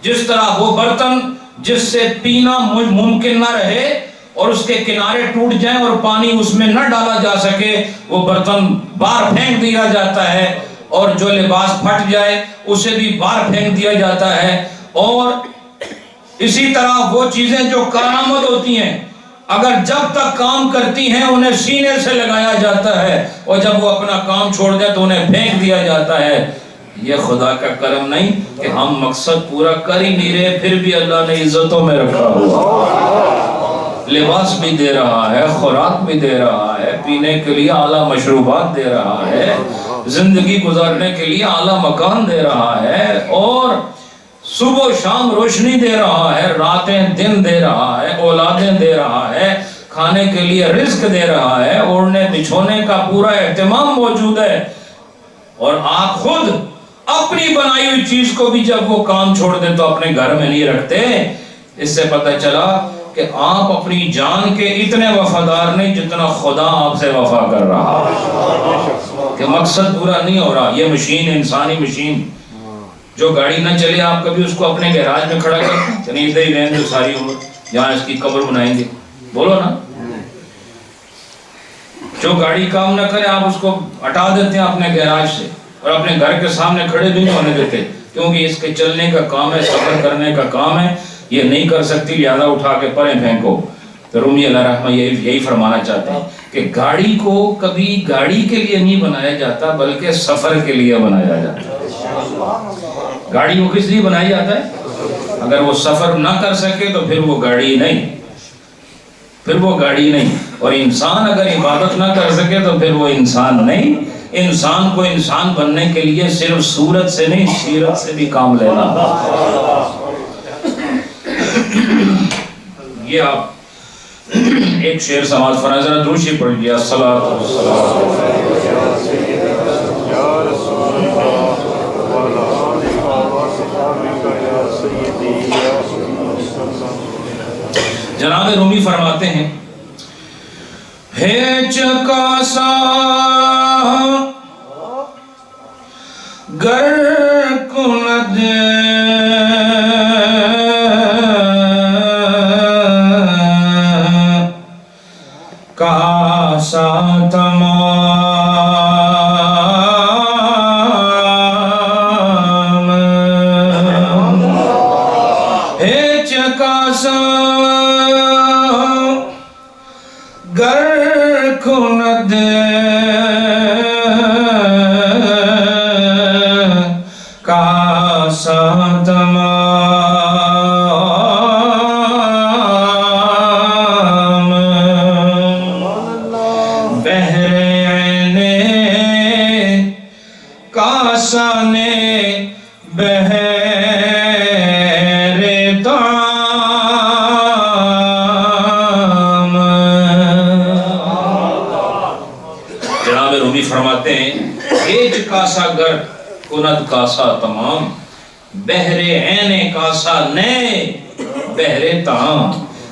جس طرح وہ برتن جس سے پینا ممکن نہ رہے اور اس کے کنارے ٹوٹ جائیں اور پانی اس میں نہ ڈالا جا سکے، وہ برتن باہر پھینک دیا جاتا ہے، اور جو لباس پھٹ جائے اسے بھی باہر پھینک دیا جاتا ہے، اور اسی طرح وہ چیزیں جو کارآمد ہوتی ہیں اگر جب تک کام کرتی ہیں انہیں سینے سے لگایا جاتا ہے، اور جب وہ اپنا کام چھوڑ دے تو انہیں پھینک دیا جاتا ہے۔ یہ خدا کا کرم نہیں کہ ہم مقصد پورا کر ہی نہیں رہے، پھر بھی اللہ نے عزتوں میں رکھا ہوا، لباس بھی دے رہا ہے، خوراک بھی دے رہا ہے، پینے کے لیے اعلیٰ مشروبات دے رہا ہے، زندگی گزارنے کے لیے اعلیٰ مکان دے رہا ہے، اور صبح و شام روشنی دے رہا ہے، راتیں دن دے رہا ہے، اولادیں دے رہا ہے، کھانے کے لیے رزق دے رہا ہے، اوڑھنے بچھونے کا پورا اہتمام موجود ہے، اور آپ خود اپنی بنائی ہوئی چیز کو بھی جب وہ کام چھوڑ دیں تو اپنے گھر میں نہیں رکھتے۔ اس سے پتہ چلا کہ آپ اپنی جان کے اتنے وفادار نہیں جتنا خدا آپ سے وفا کر رہا ہے، کہ مقصد پورا نہیں ہو رہا۔ یہ مشین، انسانی مشین جو گاڑی نہ چلے، آپ کبھی اس کو اپنے گیراج میں کھڑا کر نہیں ادھر ہی رہیں گے ساری عمر، جہاں اس کی قبر بنائیں گے، بولو نا۔ جو گاڑی کام نہ کرے آپ اس کو ہٹا دیتے ہیں اپنے گیراج سے، اور اپنے گھر کے سامنے کھڑے بھی نہیں ہونے دیتے، کیونکہ اس کے چلنے کا کام ہے، سفر کرنے کا کام ہے، یہ نہیں کر سکتی، لہذا اٹھا کے پریں پھینکو۔ تو رومی علیہ رحمہ یہی فرمانا چاہتے ہیں کہ گاڑی کو کبھی گاڑی کے لیے نہیں بنایا جاتا بلکہ سفر کے لیے بنایا جاتا ہے۔ گاڑی کو کس لیے بنایا جاتا ہے؟ اگر وہ سفر نہ کر سکے تو پھر وہ گاڑی نہیں، پھر وہ گاڑی نہیں۔ اور انسان اگر عبادت نہ کر سکے تو پھر وہ انسان نہیں۔ انسان کو انسان بننے کے لیے صرف صورت سے نہیں، سیرت سے بھی کام لینا۔ یہ آپ ایک شعر سماعت فرمائیں، ذرا درود شریف پڑھ لیا، الصلاۃ والسلام جناب رومی فرماتے ہیں، ہے چکاسا گر کند کاسا تمام، ہے چکاسا گر کند کاسا تمام، بہر عین کاسا نے بہر فرماتے ہیں، ایج کاسا گر کند کاسا تمام، بہر عین کاسا نے بہر طعام۔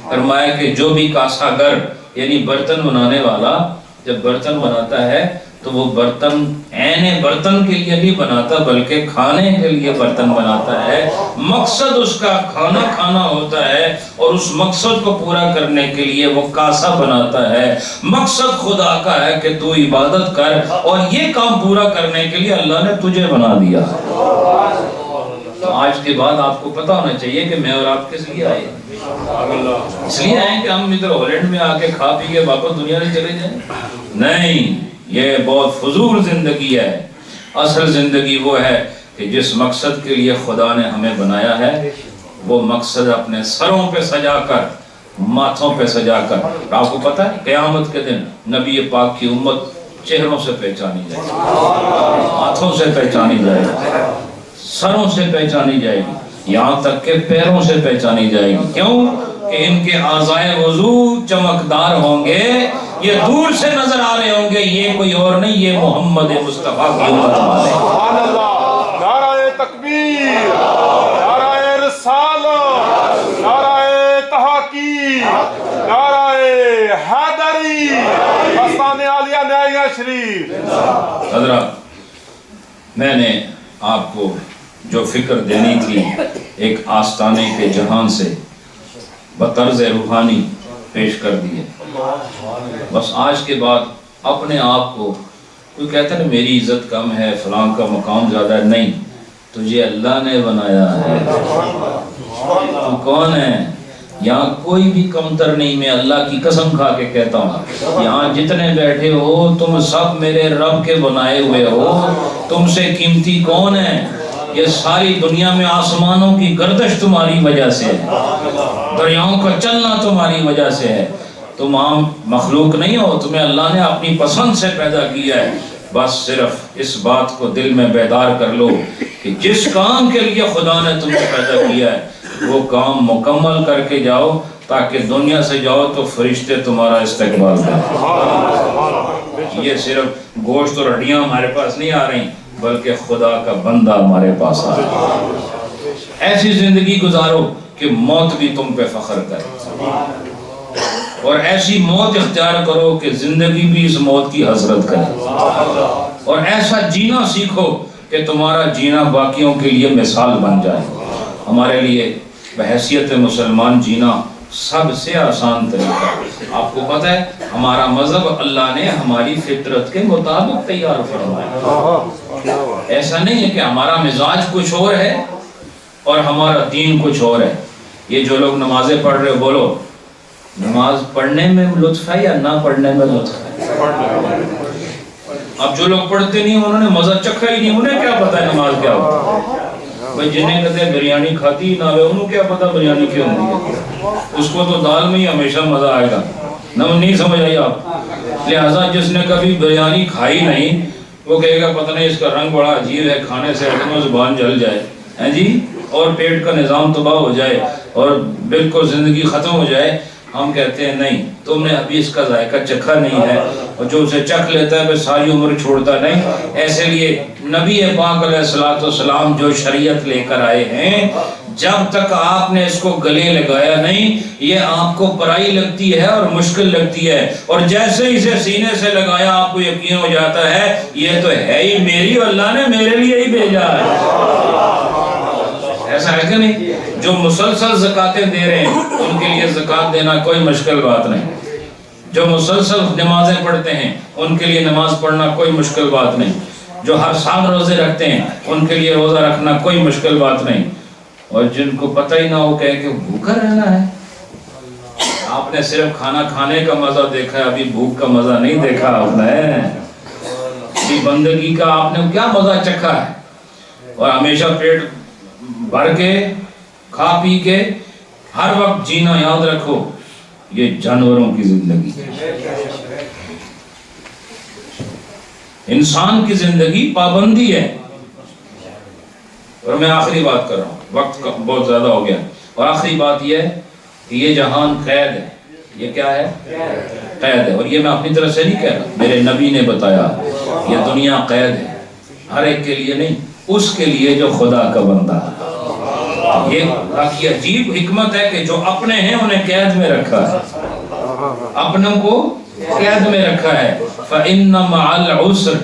فرمایا کہ جو بھی کاسا گر یعنی برتن بنانے والا جب برتن بناتا ہے تو وہ برتن عین برتن کے لیے نہیں بناتا بلکہ کھانے کے لیے برتن بناتا ہے۔ مقصد اس کا کھانا کھانا ہوتا ہے، اور اس مقصد کو پورا کرنے کے لیے وہ کاسا بناتا ہے۔ مقصد خدا کا ہے کہ تو عبادت کر، اور یہ کام پورا کرنے کے لیے اللہ نے تجھے بنا دیا۔ تو آج کے بعد آپ کو پتا ہونا چاہیے کہ میں اور آپ کس لیے آئے ہیں۔ اس لیے آئے کہ ہم ادھر ہالینڈ میں آ کے کھا پی کے واپس دنیا سے چلے جائیں؟ نہیں، یہ بہت فضول زندگی ہے۔ اصل زندگی وہ ہے کہ جس مقصد کے لیے خدا نے ہمیں بنایا ہے وہ مقصد اپنے سروں پہ سجا کر، ماتھوں پہ سجا کر، آپ کو پتہ ہے قیامت کے دن نبی پاک کی امت چہروں سے پہچانی جائے گی، ہاتھوں سے پہچانی جائے گی، سروں سے پہچانی جائے گی، یہاں تک کہ پیروں سے پہچانی جائے گی۔ کیوں؟ کہ ان کے اعضائے وضو چمکدار ہوں گے، یہ دور سے نظر آ رہے ہوں گے، یہ کوئی اور نہیں، یہ محمد مصطفیٰ کی امت والے۔ سبحان اللہ، نعرہ تکبیر، نعرہ رسالت، نعرہ تکبیر، نعرہ حیدری، آستانِ عالیہ نعیہ شریف۔ حضرات، میں نے آپ کو جو فکر دینی تھی ایک آستانے کے جہان سے بطرز روحانی پیش کر دی ہے۔ بس آج کے بعد اپنے آپ کو، کوئی کہتا ہے نا میری عزت کم ہے، فلاں کا مقام زیادہ ہے، نہیں، تجھے اللہ نے بنایا ہے، تو کون ہے؟ یہاں کوئی بھی کمتر نہیں، میں اللہ کی قسم کھا کے کہتا ہوں، یہاں جتنے بیٹھے ہو تم سب میرے رب کے بنائے ہوئے ہو، تم سے قیمتی کون ہے؟ یہ ساری دنیا میں آسمانوں کی گردش تمہاری وجہ سے ہے، دریاؤں کا چلنا تمہاری وجہ سے ہے، تم عام مخلوق نہیں ہو، تمہیں اللہ نے اپنی پسند سے پیدا کیا ہے۔ بس صرف اس بات کو دل میں بیدار کر لو کہ جس کام کے لیے خدا نے تمہیں پیدا کیا ہے وہ کام مکمل کر کے جاؤ، تاکہ دنیا سے جاؤ تو فرشتے تمہارا استقبال کریں۔ یہ صرف گوشت اور ہڈیاں ہمارے پاس نہیں آ رہی، بلکہ خدا کا بندہ ہمارے پاس آ رہا ہے۔ ایسی زندگی گزارو کہ موت بھی تم پہ فخر کرے، اور ایسی موت اختیار کرو کہ زندگی بھی اس موت کی حسرت کرے، اور ایسا جینا سیکھو کہ تمہارا جینا باقیوں کے لیے مثال بن جائے۔ ہمارے لیے بحیثیت مسلمان جینا سب سے آسان طریقہ، آپ کو پتہ ہے ہمارا مذہب اللہ نے ہماری فطرت کے مطابق تیار فرمایا۔ ایسا نہیں ہے کہ ہمارا مزاج کچھ اور ہے اور ہمارا دین کچھ اور ہے۔ یہ جو لوگ نمازیں پڑھ رہے ہو، بولو نماز پڑھنے میں لطف ہے یا نہ پڑھنے میں لطف ہے؟ اب جو لوگ پڑھتے نہیں انہوں نے مزہ چکھا ہی نہیں، انہیں کیا پتہ ہے نماز کیا ہوتا ہے؟ بھئی جنہیں کہتے ہیں بریانی کھاتی ہی نہ ہوئے، انہوں کیا پتہ بریانی کیوں ہوتی ہے؟ اس کو تو دال میں ہی ہمیشہ مزہ آئے گا، نہیں سمجھ آئی آپ؟ لہٰذا جس نے کبھی بریانی کھائی نہیں وہ کہے گا پتہ نہیں اس کا رنگ بڑا عجیب ہے، کھانے سے اتنا زبان جل جائے ہیں جی، اور پیٹ کا نظام تباہ ہو جائے اور بالکل زندگی ختم ہو جائے۔ ہم کہتے ہیں نہیں، تم نے ابھی اس کا ذائقہ چکھا نہیں ہے، اور جو اسے چکھ لیتا ہے پھر ساری عمر چھوڑتا نہیں۔ ایسے لیے نبی پاک علیہ السلام جو شریعت لے کر آئے ہیں، جب تک آپ نے اس کو گلے لگایا نہیں یہ آپ کو پرائی لگتی ہے اور مشکل لگتی ہے، اور جیسے ہی اسے سینے سے لگایا آپ کو یقین ہو جاتا ہے یہ تو ہے ہی میری، اللہ نے میرے لیے ہی بھیجا ہے۔ ایسا ہے کہ نہیں؟ جو مسلسل زکاتیں دے رہے ہیں ان کے لیے زکات دینا کوئی مشکل بات نہیں، جو مسلسل نمازیں پڑھتے ہیں ان کے لیے نماز پڑھنا کوئی مشکل بات نہیں، جو ہر سال روزے رکھتے ہیں ان کے لیے روزہ رکھنا کوئی مشکل بات نہیں، اور جن کو پتہ ہی نہ ہو کہے کہ بھوکا رہنا ہے۔ آپ نے صرف کھانا کھانے کا مزہ دیکھا ہے، ابھی بھوک کا مزہ نہیں دیکھا آپ نے، ابھی بندگی کا آپ نے کیا مزہ چکھا ہے؟ اور ہمیشہ پیٹ بھر کے کھا پی کے ہر وقت جینا، یاد رکھو یہ جانوروں کی زندگی ہے۔ انسان کی زندگی پابندی ہے۔ اور میں آخری بات کر رہا ہوں، وقت بہت زیادہ ہو گیا، اور آخری بات یہ ہے کہ یہ جہان قید ہے۔ یہ کیا ہے؟ قید ہے، اور یہ میں اپنی طرف سے نہیں کہہ رہا، میرے نبی نے بتایا یہ دنیا قید ہے، ہر ایک کے لیے نہیں، اس کے لیے جو خدا کا بندہ ہے۔ یہ باقی عجیب حکمت ہے کہ جو اپنے ہیں انہیں قید میں رکھا ہے، اپنوں کو قید میں رکھا ہے۔ فَإِنَّ مَعَ الْعُسْرِ،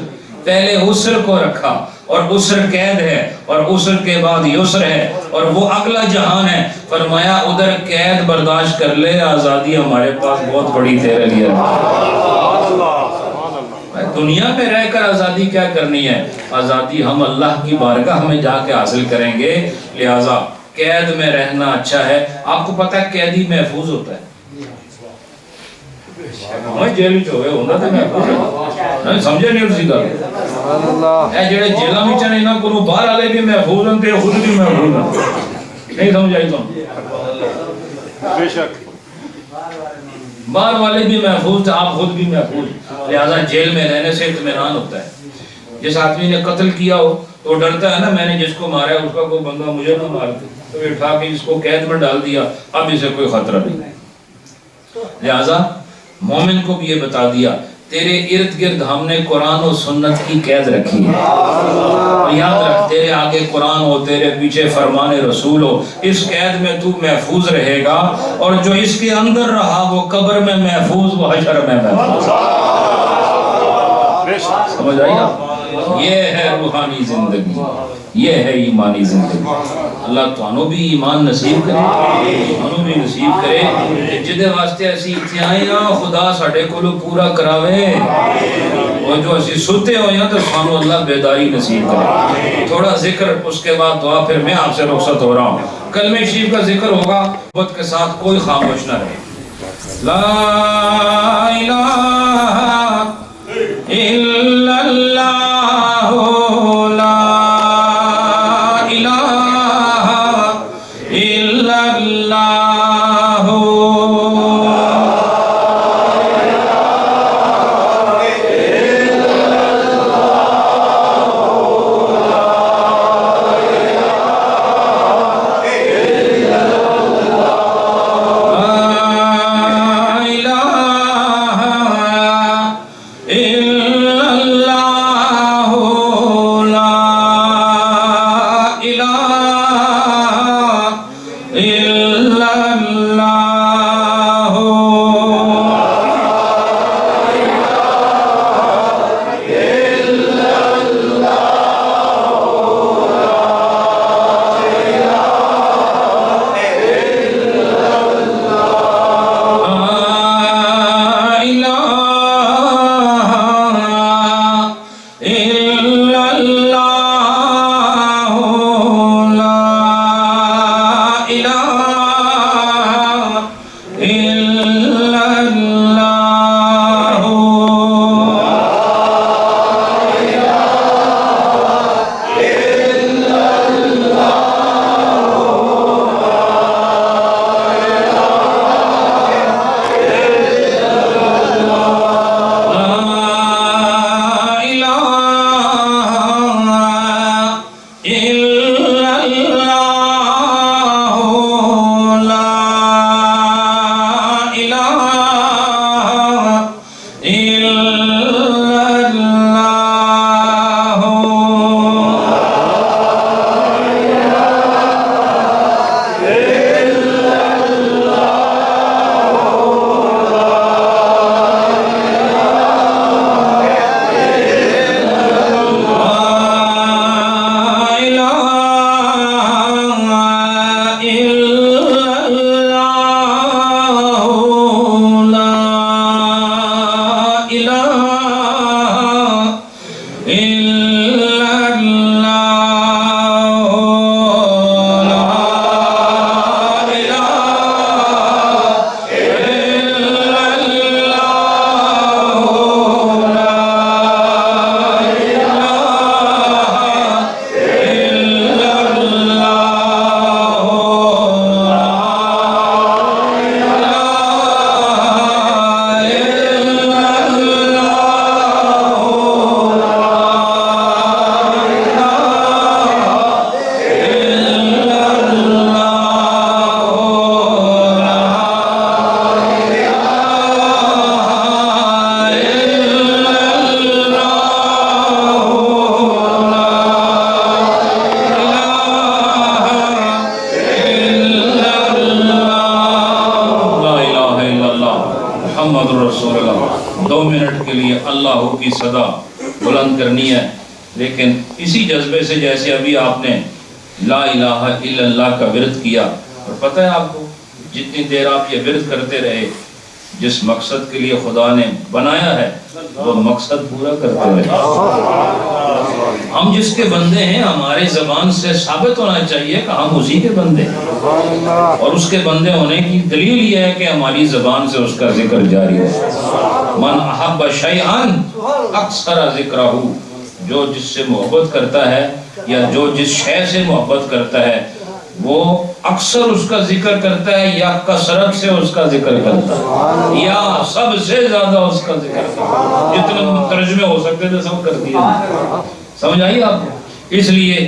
پہلے عسر کو رکھا، اور عسر قید ہے، اور عسر کے بعد یسر ہے، اور وہ اگلا جہان ہے۔ فرمایا ادھر قید برداشت کر لے، آزادی ہمارے پاس بہت بڑی تیرے لیے۔ دنیا میں رہ کر آزادی کیا کرنی ہے؟ آزادی ہم اللہ کی بارگاہ میں جا کے حاصل کریں گے، لہٰذا قید میں رہنا اچھا ہے۔ آپ کو پتہ ہے قیدی محفوظ ہوتا ہے، جیل ہوئے ہونا تو محفوظ سمجھے نہیں اسی گل اے جڑے جیلاں وچ نے انہاں کولوں باہر والے بھی محفوظ ہیں تے خود بھی محفوظ ہیں، نہیں سمجھائی تو بے شک باہر والے بھی محفوظ تھے، آپ خود بھی محفوظ، لہذا جیل میں رہنے سے اطمینان ہوتا ہے۔ جس آدمی نے قتل کیا ہو تو وہ ڈرتا ہے نا میں نے جس کو مارا ہے اس کا کوئی بندہ مجھے نہ مار دے، تو اٹھا کے اس کو قید میں ڈال دیا، اب اسے کوئی خطرہ نہیں۔ لہذا مومن کو بھی یہ بتا دیا تیرے ارد گرد ہم نے قرآن و سنت کی قید رکھی ہے، اور یاد رکھ تیرے آگے قرآن ہو، تیرے پیچھے فرمان رسول ہو، اس قید میں تو محفوظ رہے گا، اور جو اس کے اندر رہا وہ قبر میں محفوظ، وہ حشر میں محفوظ۔ سمجھ آئی آپ؟ یہ ہے روحانی زندگی، یہ ہے ایمانی زندگی۔ اللہ تانوں بھی ایمان نصیب کرے، تانوں بھی نصیب کرے کہ جدے واسطے اسی اتنے آئے ہیں خدا ساڑھے کو پورا کراوے، اور جو اسی ستے ہوئے ہیں تو سانو اللہ بیداری نصیب کرے۔ تھوڑا ذکر اس کے بعد دعا، پھر میں آپ سے رخصت ہو رہا ہوں۔ کلمہ شریف کا ذکر ہوگا، خود کے ساتھ کوئی خاموش نہ رہے۔ لا الہ الا اللہ، لا الہ الا اللہ، کی صدا بلند کرنی ہے، لیکن اسی جذبے سے جیسے ابھی آپ نے لا الہ الا اللہ کا ورد کیا، اور پتہ ہے آپ کو جتنی دیر آپ یہ ورد کرتے رہے جس مقصد کے لیے خدا نے بنایا ہے وہ مقصد پورا کرتے رہے۔ ہم جس کے بندے ہیں ہمارے زبان سے ثابت ہونا چاہیے کہ ہم اسی کے بندے ہیں، اور اس کے بندے ہونے کی دلیل یہ ہے کہ ہماری زبان سے اس کا ذکر جاری ہے۔ من احب شیئا اکثر ذکرہ، جو جس سے محبت کرتا ہے یا جو جس شے سے محبت کرتا ہے وہ اکثر اس کا ذکر کرتا ہے، یا کثرت سے اس کا ذکر کرتا ہے، یا سب سے زیادہ اس کا ذکر کرتا ہے۔ جتنے ترجمے ہو سکتے تھے سب کر دیے۔ سمجھ آئی آپ؟ اس لیے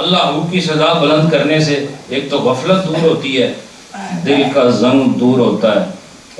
اللہ کی صدا بلند کرنے سے ایک تو غفلت دور ہوتی ہے، دل کا زنگ دور ہوتا ہے،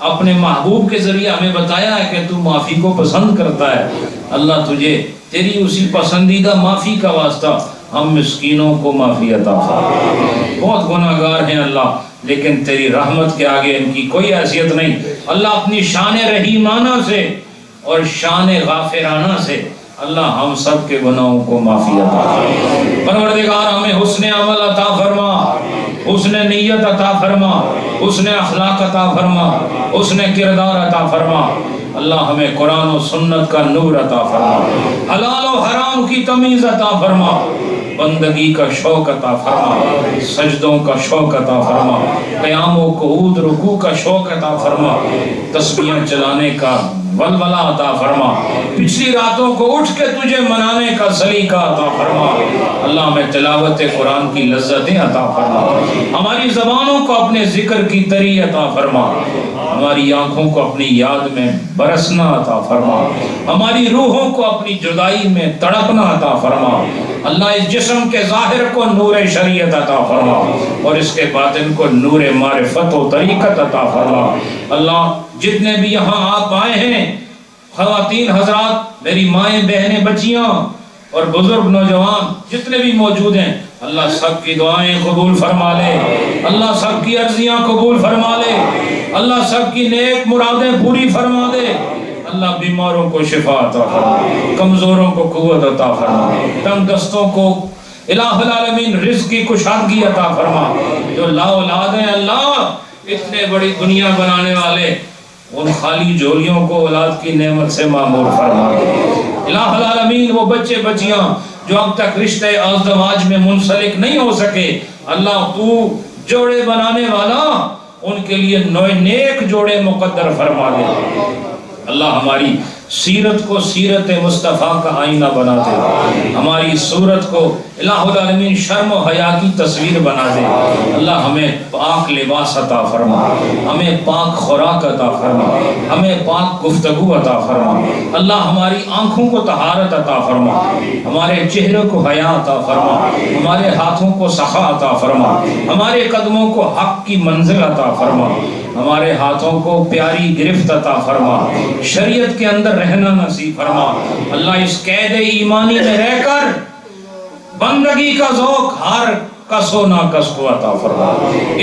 اپنے محبوب کے ذریعے ہمیں بتایا ہے کہ تو معافی کو پسند کرتا ہے۔ اللہ تجھے تیری اسی پسندیدہ معافی کا واسطہ ہم مسکینوں کو معافی عطا فرما۔ بہت گناہ گار ہیں اللہ، لیکن تیری رحمت کے آگے ان کی کوئی حیثیت نہیں۔ اللہ اپنی شان رحیمانہ سے اور شان غافرانہ سے اللہ ہم سب کے گناہوں کو معافی عطا فرما۔ پروردگار ہمیں حسن عمل عطا فرما، حسن نیت عطا فرما، حسن اخلاق عطا فرما، حسن کردار عطا فرما۔ اللہ ہمیں قرآن و سنت کا نور عطا فرما، حلال و حرام کی تمیز عطا فرما، بندگی کا شوق عطا فرما، سجدوں کا شوق عطا فرما، قیام و قعود رکوع کا شوق عطا فرما، تسبیحاں چلانے کا ولولہ عطا فرما، پچھلی راتوں کو اٹھ کے تجھے منانے کا سلیقہ عطا فرما۔ اللہ ہمیں تلاوت قرآن کی لذتیں عطا فرما، ہماری زبانوں کو اپنے ذکر کی تری عطا فرما، ہماری آنکھوں کو اپنی یاد میں برسنا عطا فرما، ہماری روحوں کو اپنی جدائی میں تڑپنا عطا فرما۔ اللہ اس جسم کے ظاہر کو نور شریعت عطا فرما اور اس کے باطن کو نور معرفت و طریقت عطا فرما۔ اللہ جتنے بھی یہاں آپ آئے ہیں، خواتین حضرات، میری مائیں بہنیں بچیاں اور بزرگ نوجوان جتنے بھی موجود ہیں، اللہ سب کی دعائیں قبول فرما لے، اللہ سب کی عرضیاں قبول فرما لے، اللہ سب کی نیک مرادیں پوری فرما دے۔ اللہ بیماروں کو شفا عطا فرما، کمزوروں کو قوت عطا فرما، تنگ دستوں کو الہ العالمین رزق کی کشادگی عطا فرما۔ جو لا اولاد ہیں اللہ اتنے بڑی دنیا بنانے والے، ان خالی جولیوں کو اولاد کی نعمت سے معمور فرما۔ الہ العالمین وہ بچے بچیاں جو اب تک رشتہ ازدواج میں منسلک نہیں ہو سکے، اللہ تو جوڑے بنانے والا ان کے لیے نیک جوڑے مقدر فرما دے۔ اللہ ہماری سیرت کو سیرت مصطفیٰ کا آئینہ بنا دے، ہماری صورت کو الہ العالمین شرم و حیا کی تصویر بنا دے۔ اللہ ہمیں پاک لباس عطا فرما، ہمیں پاک خوراک عطا فرما، ہمیں پاک گفتگو عطا فرما۔ اللہ ہماری آنکھوں کو طہارت عطا فرما، ہمارے چہرے کو حیا عطا فرما، ہمارے ہاتھوں کو سخا عطا فرما، ہمارے قدموں کو حق کی منزل عطا فرما، ہمارے ہاتھوں کو پیاری گرفت عطا فرما، شریعت کے اندر رہنا نصیب فرما۔ اللہ اس قید ایمانی میں رہ کر بندگی کا ذوق ہر کس و ناکس کو عطا فرما،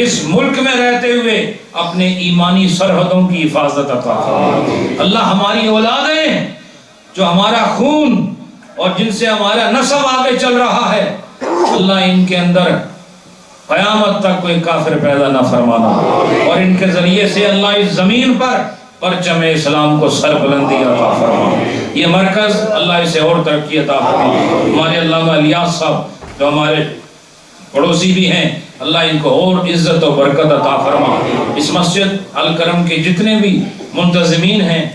اس ملک میں رہتے ہوئے اپنے ایمانی سرحدوں کی حفاظت عطا فرما۔ اللہ ہماری اولادیں جو ہمارا خون اور جن سے ہمارا نسب آگے چل رہا ہے، اللہ ان کے اندر قیامت تک کوئی کافر پیدا نہ فرمانا، اور ان کے ذریعے سے اللہ اس زمین پر پرچم اسلام کو سر بلندی عطا فرما۔ یہ مرکز اللہ اسے اور ترقی عطا فرما۔ ہمارے علامہ الیاس صاحب جو ہمارے پڑوسی بھی ہیں، اللہ ان کو اور عزت و برکت عطا فرما۔ اس مسجد الکرم کے جتنے بھی منتظمین ہیں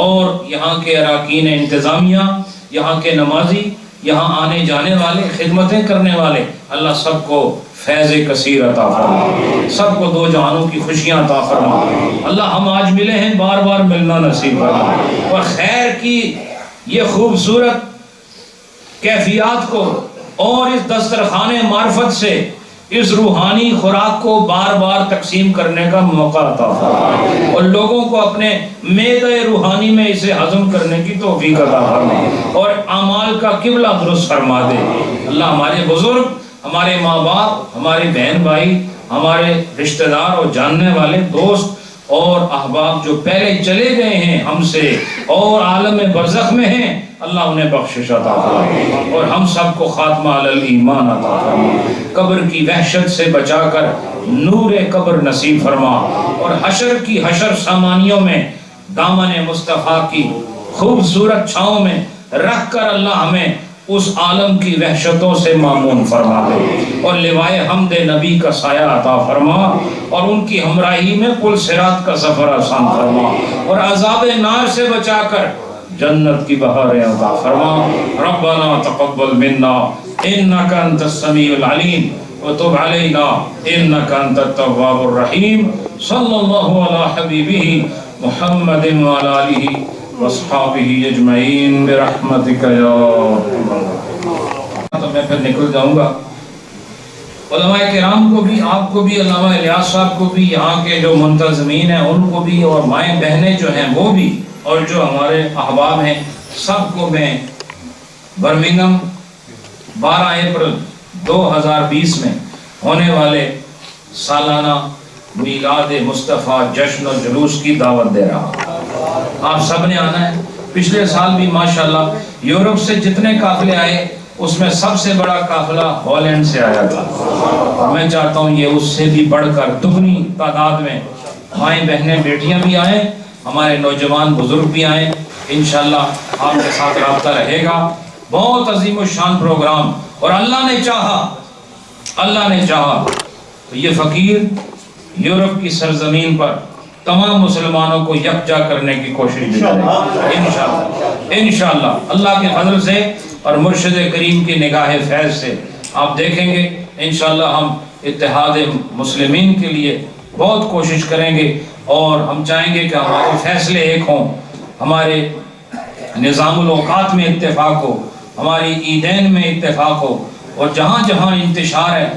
اور یہاں کے اراکین انتظامیہ، یہاں کے نمازی، یہاں آنے جانے والے، خدمتیں کرنے والے، اللہ سب کو فیض کثیر عطا فرما، سب کو دو جہانوں کی خوشیاں عطا فرما۔ اللہ ہم آج ملے ہیں، بار بار ملنا نصیب فرما، اور خیر کی یہ خوبصورت کیفیات کو اور اس دسترخوان معرفت سے اس روحانی خوراک کو بار بار تقسیم کرنے کا موقع عطا فرما، اور لوگوں کو اپنے معدہ روحانی میں اسے ہضم کرنے کی توفیق عطا فرما، اور اعمال کا قبلہ درست فرما دے۔ اللہ ہمارے بزرگ، ہمارے ماں باپ، ہمارے بہن بھائی، ہمارے رشتہ دار اور جاننے والے دوست اور احباب جو پہلے چلے گئے ہیں ہم سے اور عالم برزخ میں ہیں، اللہ انہیں بخشش عطا فرما، اور ہم سب کو خاتمہ علی الایمان عطا فرما، قبر کی وحشت سے بچا کر نور قبر نصیب فرما، اور حشر کی حشر سامانیوں میں دامن مصطفیٰ کی خوبصورت چھاؤں میں رکھ کر اللہ ہمیں اس عالم کی وحشتوں سے مامون فرما دے، اور لوائے حمد نبی کا سایہ عطا فرما، اور ان کی ہمراہی میں پل صراط کا سفر آسان فرما، اور عذاب نار سے بچا کر جنت کی بہاریں عطا فرما۔ ربنا تقبل منا انک انت السمیع العلیم وتب علینا انک انت التواب الرحیم۔ صلی اللہ علی حبیبہ محمد وعلی آلہ واصحابہ اجمعین برحمتک یا ارحم الراحمین۔ تو میں پھر نکل جاؤں گا، علماء کرام کو بھی، آپ کو بھی، علامہ الیاس صاحب کو بھی، یہاں کے جو منتظمین ہیں ان کو بھی، اور مائیں بہنیں جو ہیں وہ بھی، اور جو ہمارے احباب ہیں سب کو میں برمنگھم 12 اپریل 2020 میں ہونے والے سالانہ میلاد مصطفیٰ جشن و جلوس کی دعوت دے رہا ہوں۔ آپ سب نے آنا ہے۔ پچھلے سال بھی ماشاءاللہ یورپ سے جتنے قافلے آئے اس میں سب سے بڑا قافلہ ہالینڈ سے آیا تھا، اور میں چاہتا ہوں یہ اس سے بھی بڑھ کر دگنی تعداد میں مائیں بہنیں بیٹیاں بھی آئیں، ہمارے نوجوان بزرگ بھی آئیں۔ انشاءاللہ آپ کے ساتھ رابطہ رہے گا۔ بہت عظیم الشان پروگرام، اور اللہ نے چاہا تو یہ فقیر یورپ کی سرزمین پر تمام مسلمانوں کو یکجا کرنے کی کوشش بھی کرے گا انشاءاللہ اللہ کے فضل سے اور مرشد کریم کی نگاہ فیض سے۔ آپ دیکھیں گے انشاءاللہ ہم اتحاد مسلمین کے لیے بہت کوشش کریں گے، اور ہم چاہیں گے کہ ہمارے فیصلے ایک ہوں، ہمارے نظام الاوقات میں اتفاق ہو، ہماری عیدین میں اتفاق ہو، اور جہاں جہاں انتشار ہے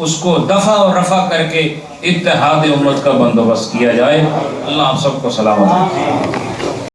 اس کو دفع و رفع کر کے اتحاد امت کا بندوبست کیا جائے۔ اللہ آپ سب کو سلامت رکھے۔